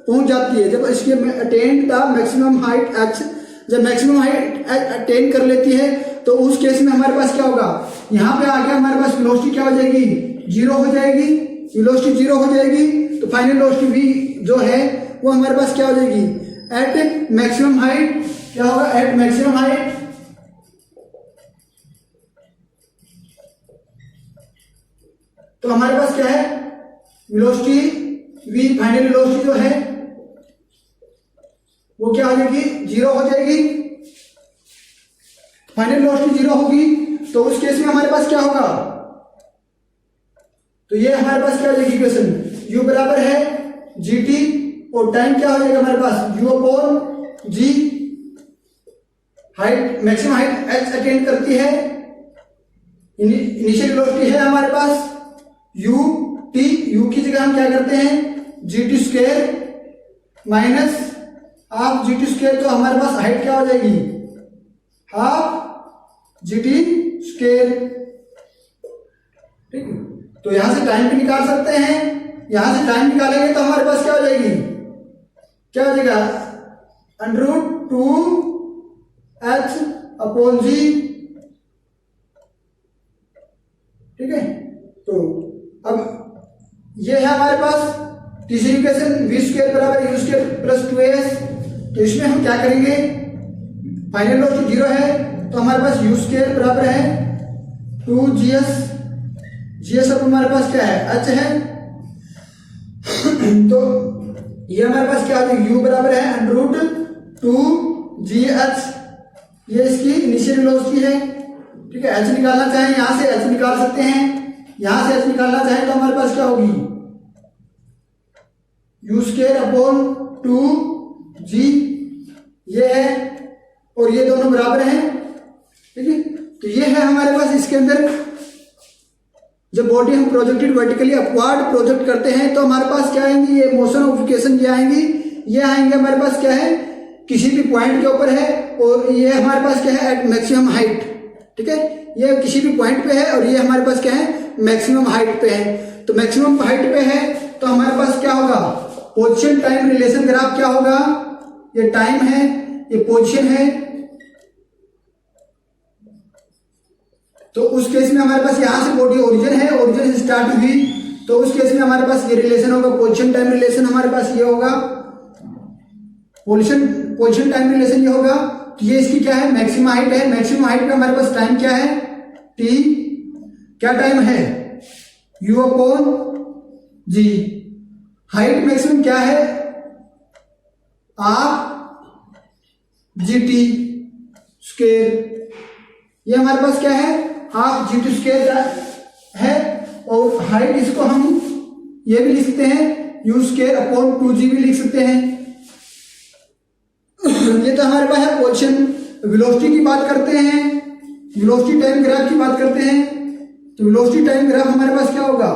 पहुंच जाती है। जब इसके attend the maximum height h, जब मैक्सिमम हाइट अटेन कर लेती है तो उस केस में हमारे पास क्या होगा, यहाँ पे आगे हमारे पास वेलोसिटी क्या हो जाएगी, जीरो हो जाएगी। वेलोसिटी जीरो हो जाएगी तो फाइनल वेलोसिटी v जो है वो हमारे पास क्या हो जाएगी, एट मैक्सिमम हाइट क्या होगा, एट मैक्सिमम हाइट तो हमारे पास क्या है, वेलोसिटी v फाइनल वेलोसिटी जो है वो क्या हो जाएगी, जीरो हो जाएगी। फाइनल वेलोसिटी जीरो होगी तो उस केस में हमारे पास क्या होगा, तो ये हमारे पास क्या हो जाएगी इक्वेशन, u बराबर है जी टी, और टाइम क्या हो जाएगा हमारे पास, u upon g. Height maximum height h attend करती है, इनिशियल वेलोसिटी है हमारे पास u t, u की जगह हम क्या करते हैं जी t square minus half g t square. तो हमारे पास हाइट क्या हो जाएगी, हाफ जी टी स्क्वायर। ठीक है, तो यहां से टाइम भी निकाल सकते हैं। यहां से टाइम निकालेंगे तो हमारे पास क्या हो जाएगी, क्या हो जाएगा, √2h अपॉन जी। ठीक है, तो अब ये है हमारे पास तीसरी इक्वेशन, v स्क्वायर बराबर u स्क्वायर प्लस 2as। तो इसमें हम क्या करेंगे, फाइनल वेलोसिटी जीरो है तो हमारे पास u स्क्वायर बराबर है 2gs। gs अब हमारे पास क्या है, h है। तो ये हमारे पास क्या हो जाएगी, u बराबर है √2gh। ये इसकी इनिशियल वेलोसिटी है। ठीक है, h निकालना चाहें यहां से h निकाल सकते हैं, यहां से h निकालना चाहें तो हमारे पास क्या होगी, u स्क्वायर अपॉन 2g। ये है और ये दोनों बराबर हैं। ठीक है, तो ये है हमारे पास इसके अंदर जब बॉडी हम प्रोजेक्टेड वर्टिकली अपवर्ड प्रोजेक्ट करते हैं तो हमारे पास क्या आएंगी, ये मोशन ऑफ इक्वेशन ये आएंगी, ये आएंगे हमारे पास क्या है, किसी भी पॉइंट के ऊपर है, और ये हमारे पास क्या है, एट मैक्सिमम हाइट। ठीक है, ये किसी भी पॉइंट पे है और ये हमारे पास क्या है, मैक्सिमम हाइट पे है। तो मैक्सिमम हाइट पे है तो हमारे पास क्या होगा, पोजीशन टाइम रिलेशन ग्राफ क्या होगा, ये टाइम है, ये पोजीशन है। तो उस केस में हमारे पास यहां से बॉडी ओरिजिन है, ओरिजिन से स्टार्ट हुई, तो उस केस में हमारे पास ये रिलेशन होगा, पोजीशन टाइम रिलेशन हमारे पास ये होगा, पोजीशन टाइम रिलेशन ये होगा। तो ये इसकी क्या है, मैक्सिमम हाइट है। मैक्सिमम हाइट पे हमारे पास टाइम क्या है, t। क्या टाइम है, u upon g. Height maximum क्या है, हाफ जी टी स्क्वायर, ये हमारे पास क्या है, हाफ जी टी स्क्वायर है। और हाइट इसको हम ये भी लिख सकते हैं यू स्क्वायर अपॉन 2g भी लिख सकते हैं। ये तो हमारे पास है पोजीशन। वेलोसिटी की बात करते हैं, वेलोसिटी टाइम ग्राफ की बात करते हैं। तो वेलोसिटी टाइम ग्राफ हमारे पास क्या होगा,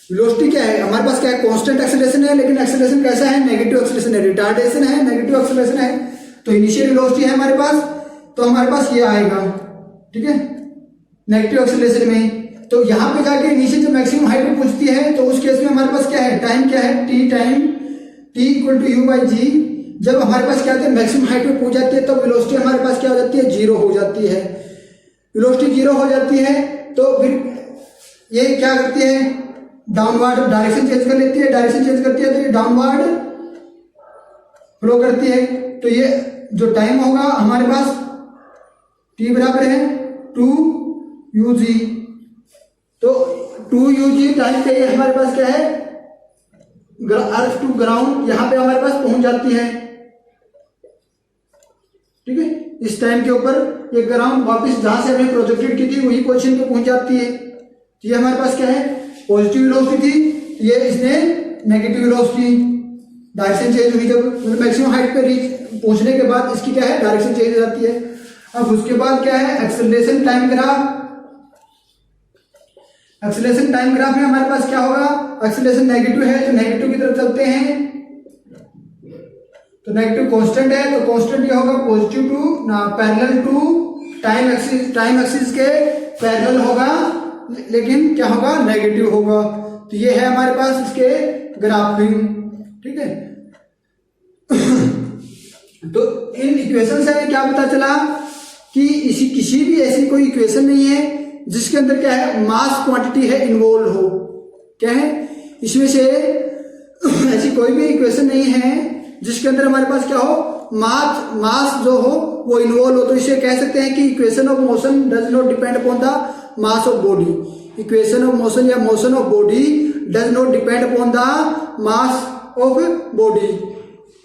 वेलोसिटी क्या है हमारे पास, क्या है, कांस्टेंट एक्सेलरेशन है, लेकिन एक्सेलरेशन कैसा है, नेगेटिव एक्सेलरेशन है, रिटार्डेशन है, नेगेटिव एक्सेलरेशन है। तो इनिशियल वेलोसिटी है हमारे पास, तो हमारे पास ये आएगा, ठीक है, नेगेटिव एक्सेलरेशन में। तो यहां पे जाके इनिशियल जब मैक्सिमम हाइट पे पहुंचती है तो उस केस में हमारे पास क्या है, टाइम क्या है, t time, t equal to u by g. जब हमारे पास क्या होता है, मैक्सिमम हाइट पे पहुंच जाती है तो वेलोसिटी हमारे पास क्या हो जाती है, जीरो हो जाती है। वेलोसिटी जीरो हो जाती है तो फिर ये क्या करती है, डाउनवर्ड डायरेक्शन चेंज कर लेती है, डायरेक्शन चेंज करती है तो ये डाउनवर्ड फ्लो करती है। तो ये जो टाइम होगा हमारे पास टी बराबर है 2 UG। तो 2 UG टाइम पे हमारे पास क्या है, अर्थ टू ग्राउंड यहां पे हमारे पास पहुंच जाती है, ठीक है। इस टाइम के ऊपर ये ग्राउंड वापस जहां से हमें प्रोजेक्टेड की थी वही पोजीशन पे पहुंच जाती है। तो ये हमारे पास क्या है, पॉजिटिव वेलोसिटी थी, ये इसने नेगेटिव वेलोसिटी, डायरेक्शन चेंज हुई जब मैक्सिमम हाइट पे रीच पहुंचने के बाद इसकी क्या है, डायरेक्शन चेंज हो जाती है। अब उसके बाद क्या है, acceleration time graph. Acceleration time graph में हमारे पास क्या होगा, एक्सेलरेशन नेगेटिव है तो नेगेटिव की तरफ चलते हैं, तो नेगेटिव कांस्टेंट है तो कांस्टेंट ये होगा पॉजिटिव टू ना पैरेलल टू टाइम एक्सिस के पैरेलल होगा, लेकिन क्या होगा, नेगेटिव होगा। तो ये है हमारे पास इसके ग्राफिंग, ठीक है। तो इन इक्वेशन से क्या पता चला कि किसी भी ऐसी कोई इक्वेशन नहीं है जिसके अंदर क्या है, मास क्वांटिटी है इन्वॉल्व हो, क्या है, इसमें से ऐसी कोई भी इक्वेशन नहीं है जिसके अंदर हमारे पास क्या हो, मास जो हो वो इन्वॉल्व हो। तो इसे कह सकते हैं कि equation of motion does not depend upon the mass of body. Equation of motion या motion of body does not depend upon the mass of body.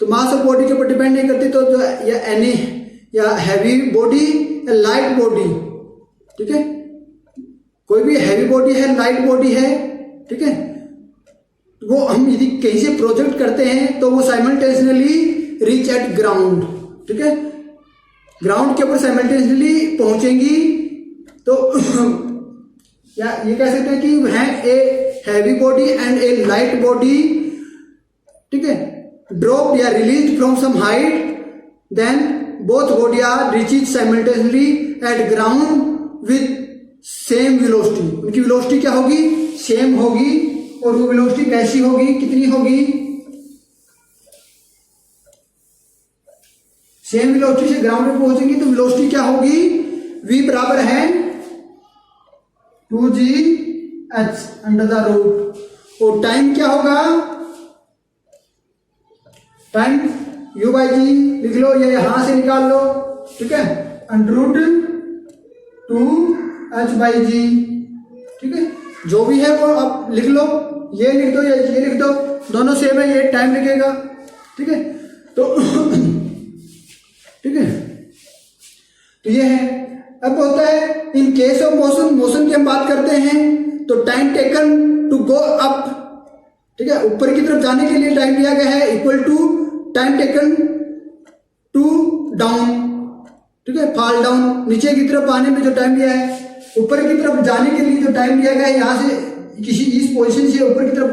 तो मास ऑफ बॉडी के ऊपर डिपेंड नहीं करती, तो जो या एनी या हैवी बॉडी या लाइट बॉडी, ठीक है, कोई भी हैवी बॉडी है, लाइट बॉडी है, ठीक है, वो हम यदि कहीं से प्रोजेक्ट करते हैं तो वो साइमल्टेनियसली रीच एट ग्राउंड, ठीक है, ग्राउंड के ऊपर साइमल्टेनियसली पहुंचेंगी। तो या ये कह सकते हैं कि है a heavy body and a light body, ठीक है, ड्रॉप या release from some height, then both body are reaches simultaneously at ground with same velocity. उनकी वेलोसिटी क्या होगी, सेम होगी। और वो वेलोसिटी कैसी होगी, कितनी होगी, सेम वेलोसिटी से ग्राउंड पे पहुंचेंगी तो वेलोसिटी क्या होगी, v बराबर है 2gh अंडर द रूट। और टाइम क्या होगा, टाइम u बाई जी लिख लो या यहां से निकाल लो, ठीक है, under root 2h by g, ठीक है, जो भी है वो आप लिख लो, ये लिख दो या ये लिख दो, दोनों सेम है, ये टाइम लिखेगा, ठीक है। तो ठीक है, तो ये है। अब होता है इन केस ऑफ मोशन की हम बात करते हैं तो time taken to go up, ठीक है, ऊपर की तरफ जाने के लिए टाइम दिया गया है equal to time taken to down, ठीक है, फॉल डाउन, नीचे की तरफ आने में जो टाइम दिया है, ऊपर की तरफ जाने के लिए जो टाइम दिया गया है, यहां से किसी इस पोजीशन से ऊपर की तरफ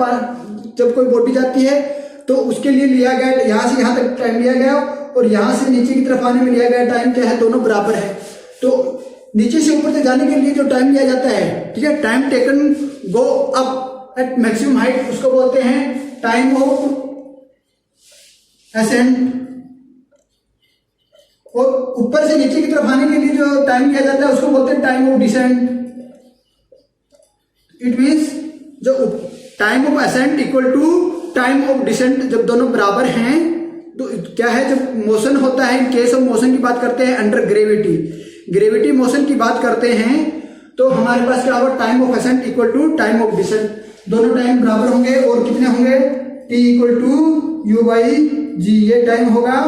जब कोई बॉडी जाती है तो उसके लिए लिया गया, यहां से यहां तक टाइम लिया गया और यहां से नीचे की तरफ आने में लिया गया टाइम क्या है, दोनों बराबर है। तो नीचे से ऊपर तक जाने के लिए जो टाइम लिया जाता है, ठीक है, time taken go up at maximum height, उसको बोलते हैं टाइम ऑफ असेंट। और ऊपर से नीचे की तरफ आने के लिए जो टाइम लिया जाता है उसको बोलते हैं time of descent. It means जो time of ascent equal to time of descent, जब दोनों बराबर हैं तो क्या है, जब मोशन होता है, इन केस ऑफ मोशन की बात करते हैं अंडर ग्रेविटी, ग्रेविटी मोशन की बात करते हैं तो हमारे पास क्या होगा, time of ascent equal to time of descent, दोनों टाइम बराबर होंगे और कितने होंगे, t equal to u by g, ये टाइम होगा।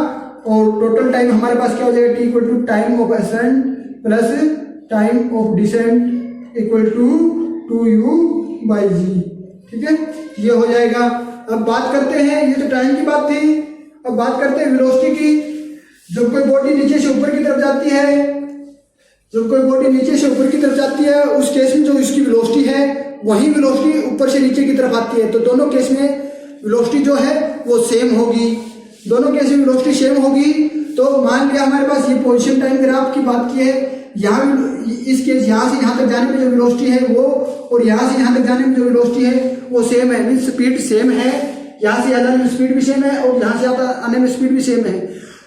और टोटल टाइम हमारे पास क्या हो जाएगा, t equal to time of ascent plus time of descent equal to 2u by g. ठीक है, ये हो जाएगा। अब बात करते हैं, ये तो टाइम की बात थी, अब बात करते हैं वेलोसिटी की। जब कोई बॉडी नीचे से ऊपर की तरफ जाती है, जब कोई बॉडी नीचे से ऊपर की तरफ जाती है, उस केस में जो इसकी वेलोसिटी है वही वेलोसिटी ऊपर से नीचे की तरफ आती है, तो दोनों केस में वेलोसिटी जो है वो सेम होगी, दोनों केस में वेलोसिटी सेम होगी। तो मान लिया हमारे पास ये पोजीशन टाइम ग्राफ की बात की है, यहाँ इस केस यहाँ से यहाँ तक जाने में जो वेलोसिटी है वो, और यहाँ से यहाँ तक जाने में जो वेलोसिटी है वो सेम है, मीन्स स्पीड सेम है, यहाँ से जाने में स्पीड भी सेम है और यहाँ से आने में स्पीड भी सेम है।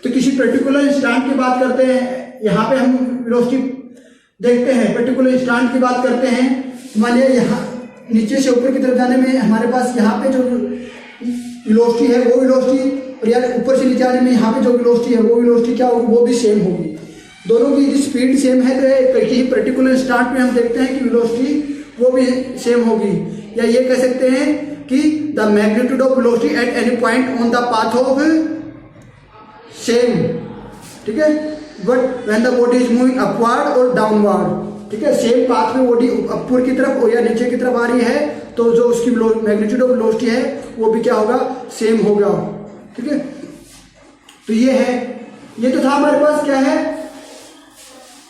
तो किसी पर्टिकुलर इंस्टेंट की बात करते हैं, यहाँ पे हम वेलोसिटी देखते हैं, पर्टिकुलर इंस्टेंट की बात करते हैं। मान लिया यहाँ नीचे से ऊपर की तरफ जाने में हमारे पास यहाँ पे जो वेलोसिटी है वो वेलोसिटी, और यार ऊपर से नीचे आने में यहाँ पे जो वेलोसिटी है वो वेलोसिटी क्या होगी, वो भी सेम होगी, दोनों की स्पीड सेम है। तो किसी पर्टिकुलर इंस्टेंट में हम देखते हैं कि वेलोसिटी वो भी सेम होगी, या ये कह सकते हैं कि the magnitude of velocity at any point on the path of same. ठीक है, but when the body is moving upward और डाउनवर्ड, ठीक है, सेम पाथ में बॉडी ऊपर की तरफ और या नीचे की तरफ आ रही है, तो जो उसकी मैग्नीट्यूड ऑफ वेलोसिटी है वो भी क्या होगा, सेम होगा। ठीक है, तो ये है, ये तो था हमारे पास क्या है,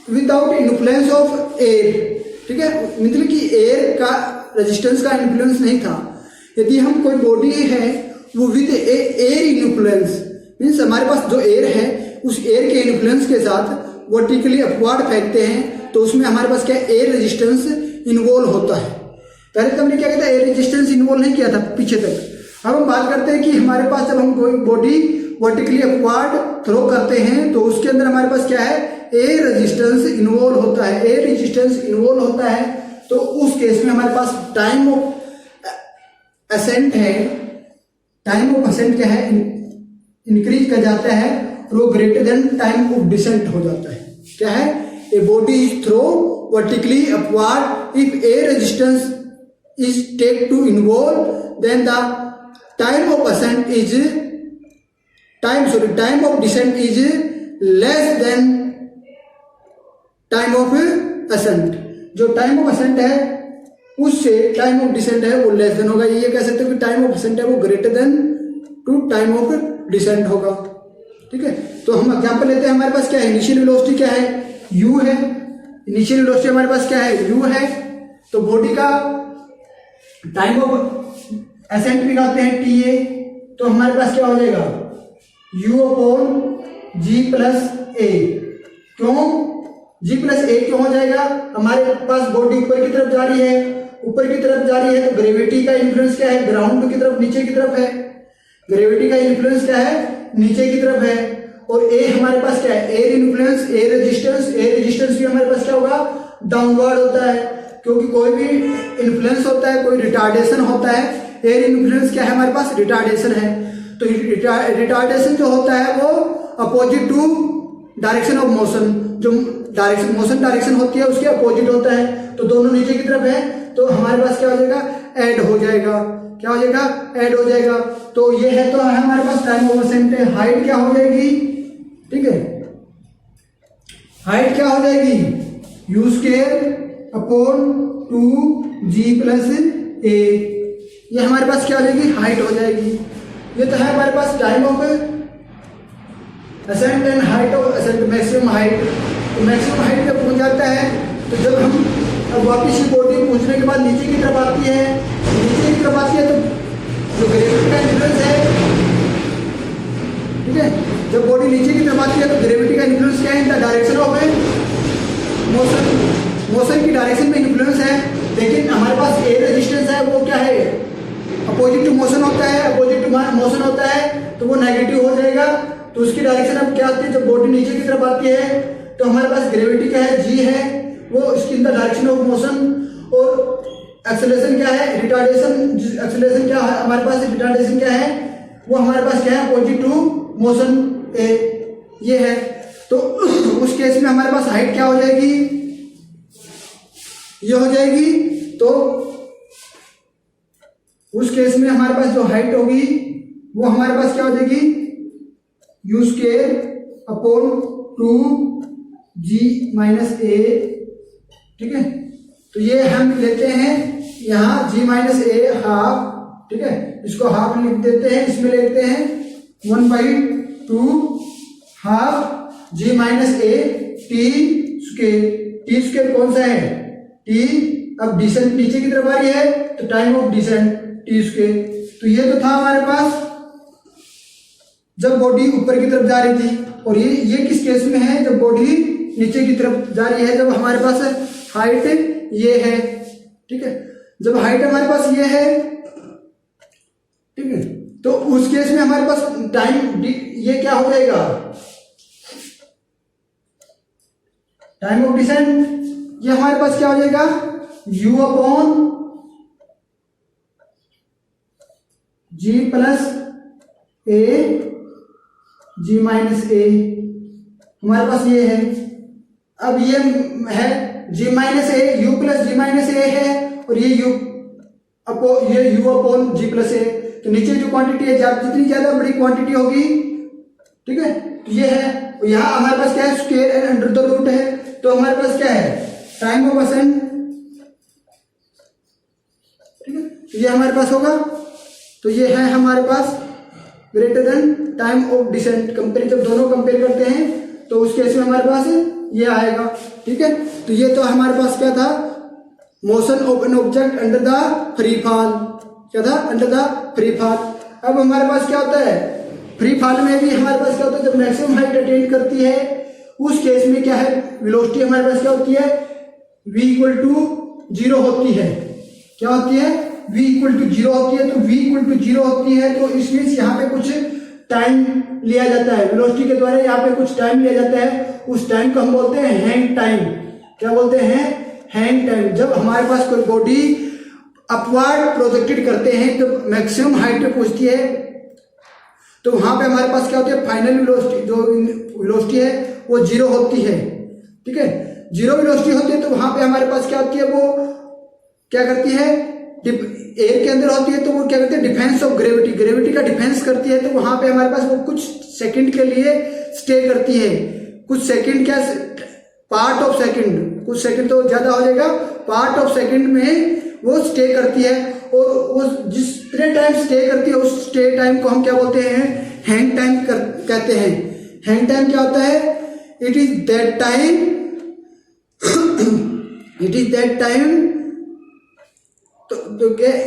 विदाउट इन्फ्लुएंस ऑफ एयर। ठीक है, मतलब कि एयर का रेजिस्टेंस का इन्फ्लुएंस नहीं था। यदि हम कोई बॉडी है वो विद एयर इन्फ्लुएंस, मीन्स हमारे पास जो एयर है उस एयर के इन्फ्लुएंस के साथ वर्टिकली अपवर्ड फेंकते हैं, तो उसमें हमारे पास क्या एयर रेजिस्टेंस इन्वॉल्व होता है। पहले तो हमने क्या किया था, एयर रेजिस्टेंस इन्वॉल्व नहीं किया था पीछे तक। अब हम बात करते हैं कि हमारे पास जब हम कोई बॉडी वर्टिकली अपवर्ड थ्रो करते हैं तो उसके अंदर हमारे पास क्या है, एयर रेजिस्टेंस इन्वॉल्व होता है, एयर रेजिस्टेंस इन्वॉल्व होता है। तो उस केस में हमारे पास टाइम ऑफ असेंट है, टाइम ऑफ असेंट क्या है, इंक्रीज कर जाता है और वो greater than time of descent हो जाता है। क्या है, a body is throw vertically upward if air resistance is take to involve, then the time of ascent is time of descent is less than time of ascent. जो time of ascent है उससे time of decent है वो less than होगा। ये कह सकते हो कि टाइम ऑफ असेंट है वो greater than to time of descent होगा। ठीक है, तो हम एग्जांपल लेते हैं, हमारे पास क्या है, इनिशियल वेलोसिटी क्या है, u है, इनिशियल वेलोसिटी हमारे पास क्या है, u है। तो बॉडी का टाइम ऑफ असेंट निकालते हैं ta, तो हमारे पास क्या हो जाएगा, u upon g plus a। क्यों g प्लस a क्यों हो जाएगा, हमारे पास बॉडी ऊपर की तरफ जा रही है, ऊपर की तरफ जा रही है तो ग्रेविटी का इन्फ्लुएंस क्या है, ग्राउंड की तरफ नीचे की तरफ है, ग्रेविटी का इन्फ्लुएंस क्या है, नीचे की तरफ है। और a हमारे पास क्या है, एयर इन्फ्लुएंस, एयर रेजिस्टेंस भी हमारे पास क्या होगा, डाउनवर्ड होता है, क्योंकि कोई भी इन्फ्लुएंस होता है, कोई रिटार्डेशन होता है। एयर इन्फ्लुएंस क्या है, हमारे पास रिटार्डेशन है। तो रिटार्डेशन जो होता है वो opposite to direction of motion, जो मोशन डायरेक्शन होती है उसके अपोजिट होता है। तो दोनों नीचे की तरफ है, तो हमारे पास क्या हो जाएगा, ऐड हो जाएगा, क्या हो जाएगा, ऐड हो जाएगा। तो ये है, तो हमारे पास टाइम ऑफ असेंट है, हाइट क्या हो जाएगी, ठीक है, हाइट क्या हो जाएगी, you square upon 2g plus a। ये हमारे पास क्या हो जाएगी, हाइट हो जाएगी। ये तो है हमारे पास time of ascent and height of ascent, maximum height. तो मैक्सिमम हाइट जब पहुंच जाता है, तो जब हम अब वापिस ये बॉडी पहुंचने के बाद नीचे की तरफ आती है, नीचे की तरफ आती है, तो जो ग्रेविटी का इन्फ्लुएंस है, ठीक है, जब बॉडी नीचे की तरफ आती है तो ग्रेविटी का इन्फ्लुएंस क्या है, in the direction of motion की डायरेक्शन में इन्फ्लुएंस है। लेकिन हमारे पास एयर रेजिस्टेंस है, वो क्या है, अपोजिट टू मोशन होता है, अपोजिट टू मोशन होता है, तो वो नेगेटिव हो जाएगा। तो उसकी डायरेक्शन अब क्या आती है, जब बॉडी नीचे की तरफ आती है तो हमारे पास ग्रेविटी क्या है, g है, वो इसकी in the direction of motion. और एक्सेलरेशन क्या है, रिटार्डेशन, एक्सेलरेशन क्या है हमारे पास, रिटार्डेशन क्या है, वो हमारे पास क्या है, अपोजिट टू मोशन a, ये है। तो उस केस में हमारे पास हाइट क्या हो जाएगी, ये हो जाएगी। तो उस केस में हमारे पास जो हाइट होगी वो हमारे पास क्या हो जाएगी, यू स्क्वायर अपॉन 2g-a, ठीक है। तो ये हम लेते हैं यहाँ g-a हाफ, ठीक है, इसको हाफ लिख देते हैं, इसमें लेते हैं 1/2 हाफ g-a टी स्क्वायर कौन सा है, टी। अब डिसेंट नीचे की तरफ आ रही है तो time of descent t square. तो ये तो था हमारे पास जब बॉडी ऊपर की तरफ जा रही थी, और ये किस केस में है, जब बॉडी नीचे की तरफ जा रही है, जब हमारे पास हाइट ये है, ठीक है। जब हाइट हमारे पास ये है, ठीक है, तो उस केस में हमारे पास टाइम ये क्या हो जाएगा, टाइम ऑफ डिसेंट ये हमारे पास क्या हो जाएगा, u upon g plus a g-a, हमारे पास ये है। अब ये है g-a, u प्लस g-a है, और ये u upon g plus a। तो नीचे जो क्वांटिटी है, जितनी ज्यादा बड़ी क्वांटिटी होगी, ठीक है, तो ये है। यहाँ हमारे पास क्या है, square and under the root है, तो हमारे पास क्या है, टाइम ऑफ असेंट, ठीक है, तो ये हमारे पास होगा। तो ये है हमारे पास greater than time of descent. Compare, जब दोनों कंपेयर करते हैं तो उस केस में हमारे पास ये आएगा, ठीक है। तो ये तो हमारे पास क्या था, motion of an object under the free fall, क्या था, अंडर द फ्री फॉल। अब हमारे पास क्या होता है, फ्री फॉल में भी हमारे पास क्या होता है, जब मैक्सिमम हाइट अटेन करती है उस केस में क्या है, वेलोसिटी हमारे पास क्या होती है, v = 0 होती है। क्या होती है, v = 0 होती है। तो v = 0 होती है तो इसमें यहाँ पे कुछ टाइम लिया जाता है, वेलोसिटी के द्वारा यहाँ पे कुछ टाइम लिया जाता है। उस टाइम को हम बोलते हैं हैंग टाइम। क्या बोलते हैं, हैंग टाइम। जब हमारे पास कोई बॉडी अपवर्ड प्रोजेक्टेड करते हैं तो मैक्सिमम हाइट पे पहुंचती है, तो वहां पे हमारे पास क्या होती है, फाइनल वेलोसिटी, जो वेलोसिटी है वो 0 होती है, ठीक है। 0 वेलोसिटी होती है तो वहां पे हमारे पास क्या होती है, वो क्या करती है, एयर के अंदर होती है तो वो क्या करती है, डिफेंस ऑफ ग्रेविटी, ग्रेविटी का डिफेंस करती है। तो वहां पे हमारे पास वो कुछ सेकंड के लिए स्टे करती है। कुछ सेकंड, क्या पार्ट ऑफ सेकंड, कुछ सेकंड तो ज्यादा हो जाएगा, पार्ट ऑफ सेकंड में वो स्टे करती है। और उस जितने टाइम स्टे करती है उस स्टे टाइम को हम क्या बोलते हैं, हैंग टाइम कहते हैं। हैंग टाइम क्या होता है, it is that time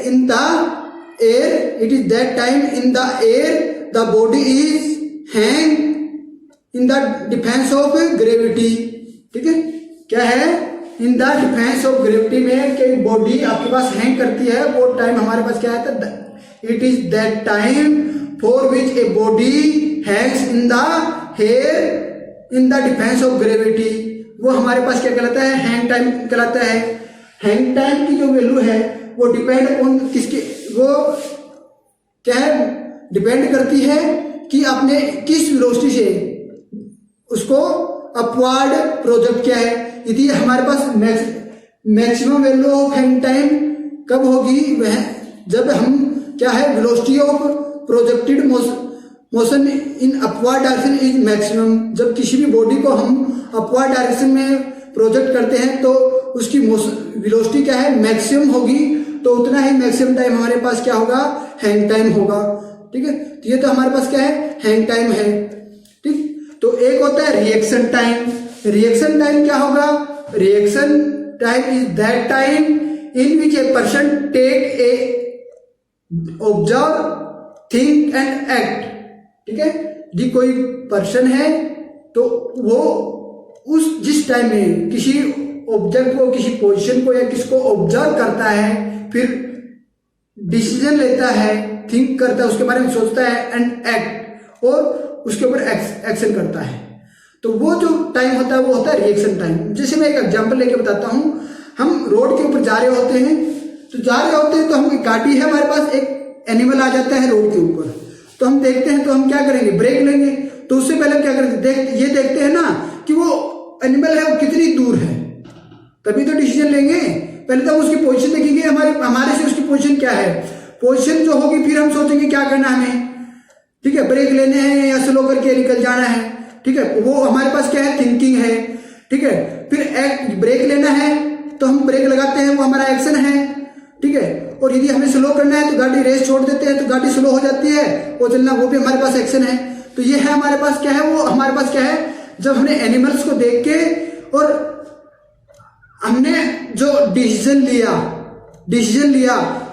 in the air, it is that time in the air the body is hang in the defense of gravity, ठीक है। क्या है, in the defence of gravity में कि बॉडी आपके पास हैंग करती है, वो टाइम हमारे पास क्या है, it is that time for which a body Hanks in the air in the defence of gravity. वो हमारे पास क्या कहलाता है, हैंग टाइम कहलाता है। हैंग टाइम की जो वैल्यू है वो डिपेंड ऑन किसके, वो क्या है, डिपेंड करती है कि आपने किस वेलोसिटी से उसको अपवर्ड प्रोजेक्ट किया है। यदि हमारे पास maximum value of hang time कब होगी, वह जब हम क्या है, velocity of projected motion in upward direction is maximum. जब किसी भी बॉडी को हम अपवर्ड डायरेक्शन में प्रोजेक्ट करते हैं तो उसकी वेलोसिटी क्या है, मैक्सिमम होगी। तो उतना ही मैक्सिमम टाइम हमारे पास क्या होगा, हैंग टाइम होगा, ठीक है। तो ये तो हमारे पास क्या है, हैंग टाइम है, ठीक। तो एक होता है रिएक्शन टाइम। रिएक्शन टाइम क्या होगा, reaction time is that time in which a person take a observe, think and act, ठीक है। यदि कोई पर्सन है तो वो उस जिस टाइम में किसी ऑब्जेक्ट को, किसी पोजीशन को या किसको ऑब्जर्व करता है, फिर डिसीजन लेता है, थिंक करता है, उसके बारे में सोचता है, एंड एक्ट, और उसके ऊपर एक्शन करता है, तो वो जो टाइम होता है वो होता है रिएक्शन टाइम। जैसे मैं एक एग्जांपल लेके बताता हूं, हम रोड के ऊपर जा रहे होते हैं, तो जा रहे होते हैं तो हम गाड़ी है हमारे पास, एक एनिमल आ जाता है रोड के ऊपर, तो हम देखते हैं तो हम क्या करेंगे, ब्रेक लेंगे। तो उससे पहले क्या करेंगे, ये देखते हैं ना कि वो एनिमल है वो कितनी दूर है, तभी तो डिसीजन लेंगे। पहले तो उसकी पोजीशन देखेंगे, हमारे से उसकी पोजीशन क्या है। पोजीशन जो होगी फिर हम सोचेंगे क्या करना है हमें, ठीक है, ब्रेक लेने हैं या स्लो करके निकल जाना है, ठीक है, वो हमारे पास क्या है, थिंकिंग है, ठीक है। फिर ब्रेक लेना है तो हम ब्रेक लगाते हैं, वो हमारा एक्शन है, ठीक है। और यदि हमें स्लो करना है तो गाड़ी रेस छोड़ देते हैं तो गाड़ी स्लो हो जाती है, वो चलना, वो भी हमारे पास एक्शन है। तो ये है हमारे पास क्या है, वो हमारे पास क्या है, जब हमने एनिमल्स को देख के और हमने जो डिसीजन लिया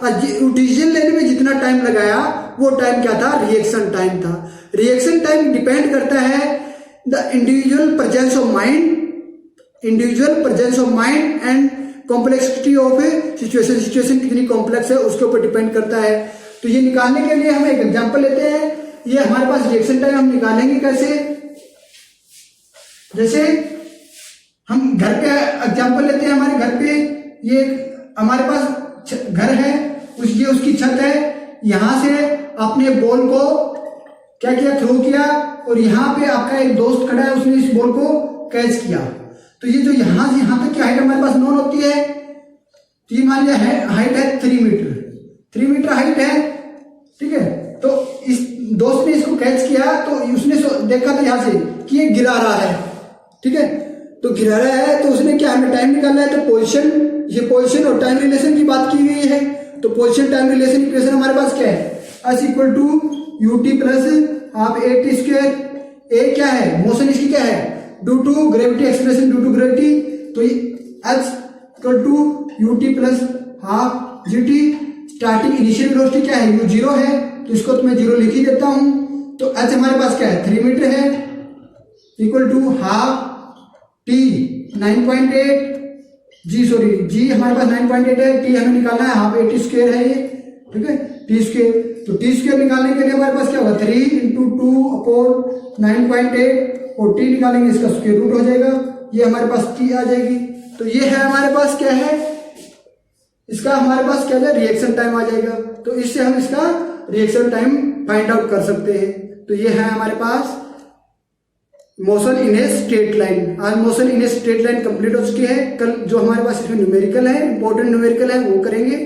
और डिसीजन लेने में जितना टाइम लगाया वो टाइम क्या था, रिएक्शन टाइम था। रिएक्शन टाइम डिपेंड करता है the individual presence of mind and complexity of A situation कितनी कॉम्प्लेक्स है उसके ऊपर डिपेंड करता है। तो ये निकालने के लिए हम एक एग्जांपल लेते हैं। ये हमारे पास रिएक्शन टाइम हम निकालेंगे कैसे, जैसे हम घर पे एग्जांपल लेते हैं। हमारे घर पे ये हमारे पास घर है, ये उसकी छत है, यहां से आपने बॉल को क्या किया, थ्रो किया, और यहाँ पे आपका एक दोस्त खड़ा है, उसने इस बॉल को कैच किया। तो ये जो यहां से यहां तक की हाइट हमारे पास नॉन होती है, तो ये मान लिया है हाइट है 3 मीटर हाइट है, ठीक है। तो इस दोस्त ने इसको कैच किया तो उसने देखा था यहां से कि ये गिरा रहा है, ठीक है। तो गिरा रहा है तो उसने क्या, हमें टाइम निकालना है, तो पोजीशन और टाइम रिलेशन की बात की गई है। तो पोजीशन टाइम रिलेशन इक्वेशन हमारे पास क्या है, s equal to ut plus half at square. A क्या है, मोशन इसकी क्या है, due to gravity, expression due to gravity. तो h equal to ut plus half gt। Starting initial velocity क्या है, u 0 है, तो इसको तो मैं 0 लिख ही देता हूं। तो h हमारे पास क्या है, 3 मीटर है, equal to half t 9.8 g हमारे पास 9.8 है, t हमें निकालना है हाफ at स्क्वायर है ये, ठीक है, t स्क्वायर। तो t स्क्वायर निकालने के लिए हमारे पास क्या होगा, 3 इंटू 2/9.8 और t निकालेंगे इसका स्क्वायर रूट हो जाएगा, ये हमारे पास t आ जाएगी। तो ये है हमारे पास क्या है, इसका हमारे पास क्या है, रिएक्शन टाइम आ जाएगा। तो इससे हम इसका रिएक्शन टाइम फाइंड आउट कर सकते हैं। तो ये है हमारे पास motion in a straight line. आज motion in a straight line complete हो चुकी है। कल जो हमारे पास इसमें न्यूमेरिकल है, इंपॉर्टेंट न्यूमेरिकल है, वो करेंगे।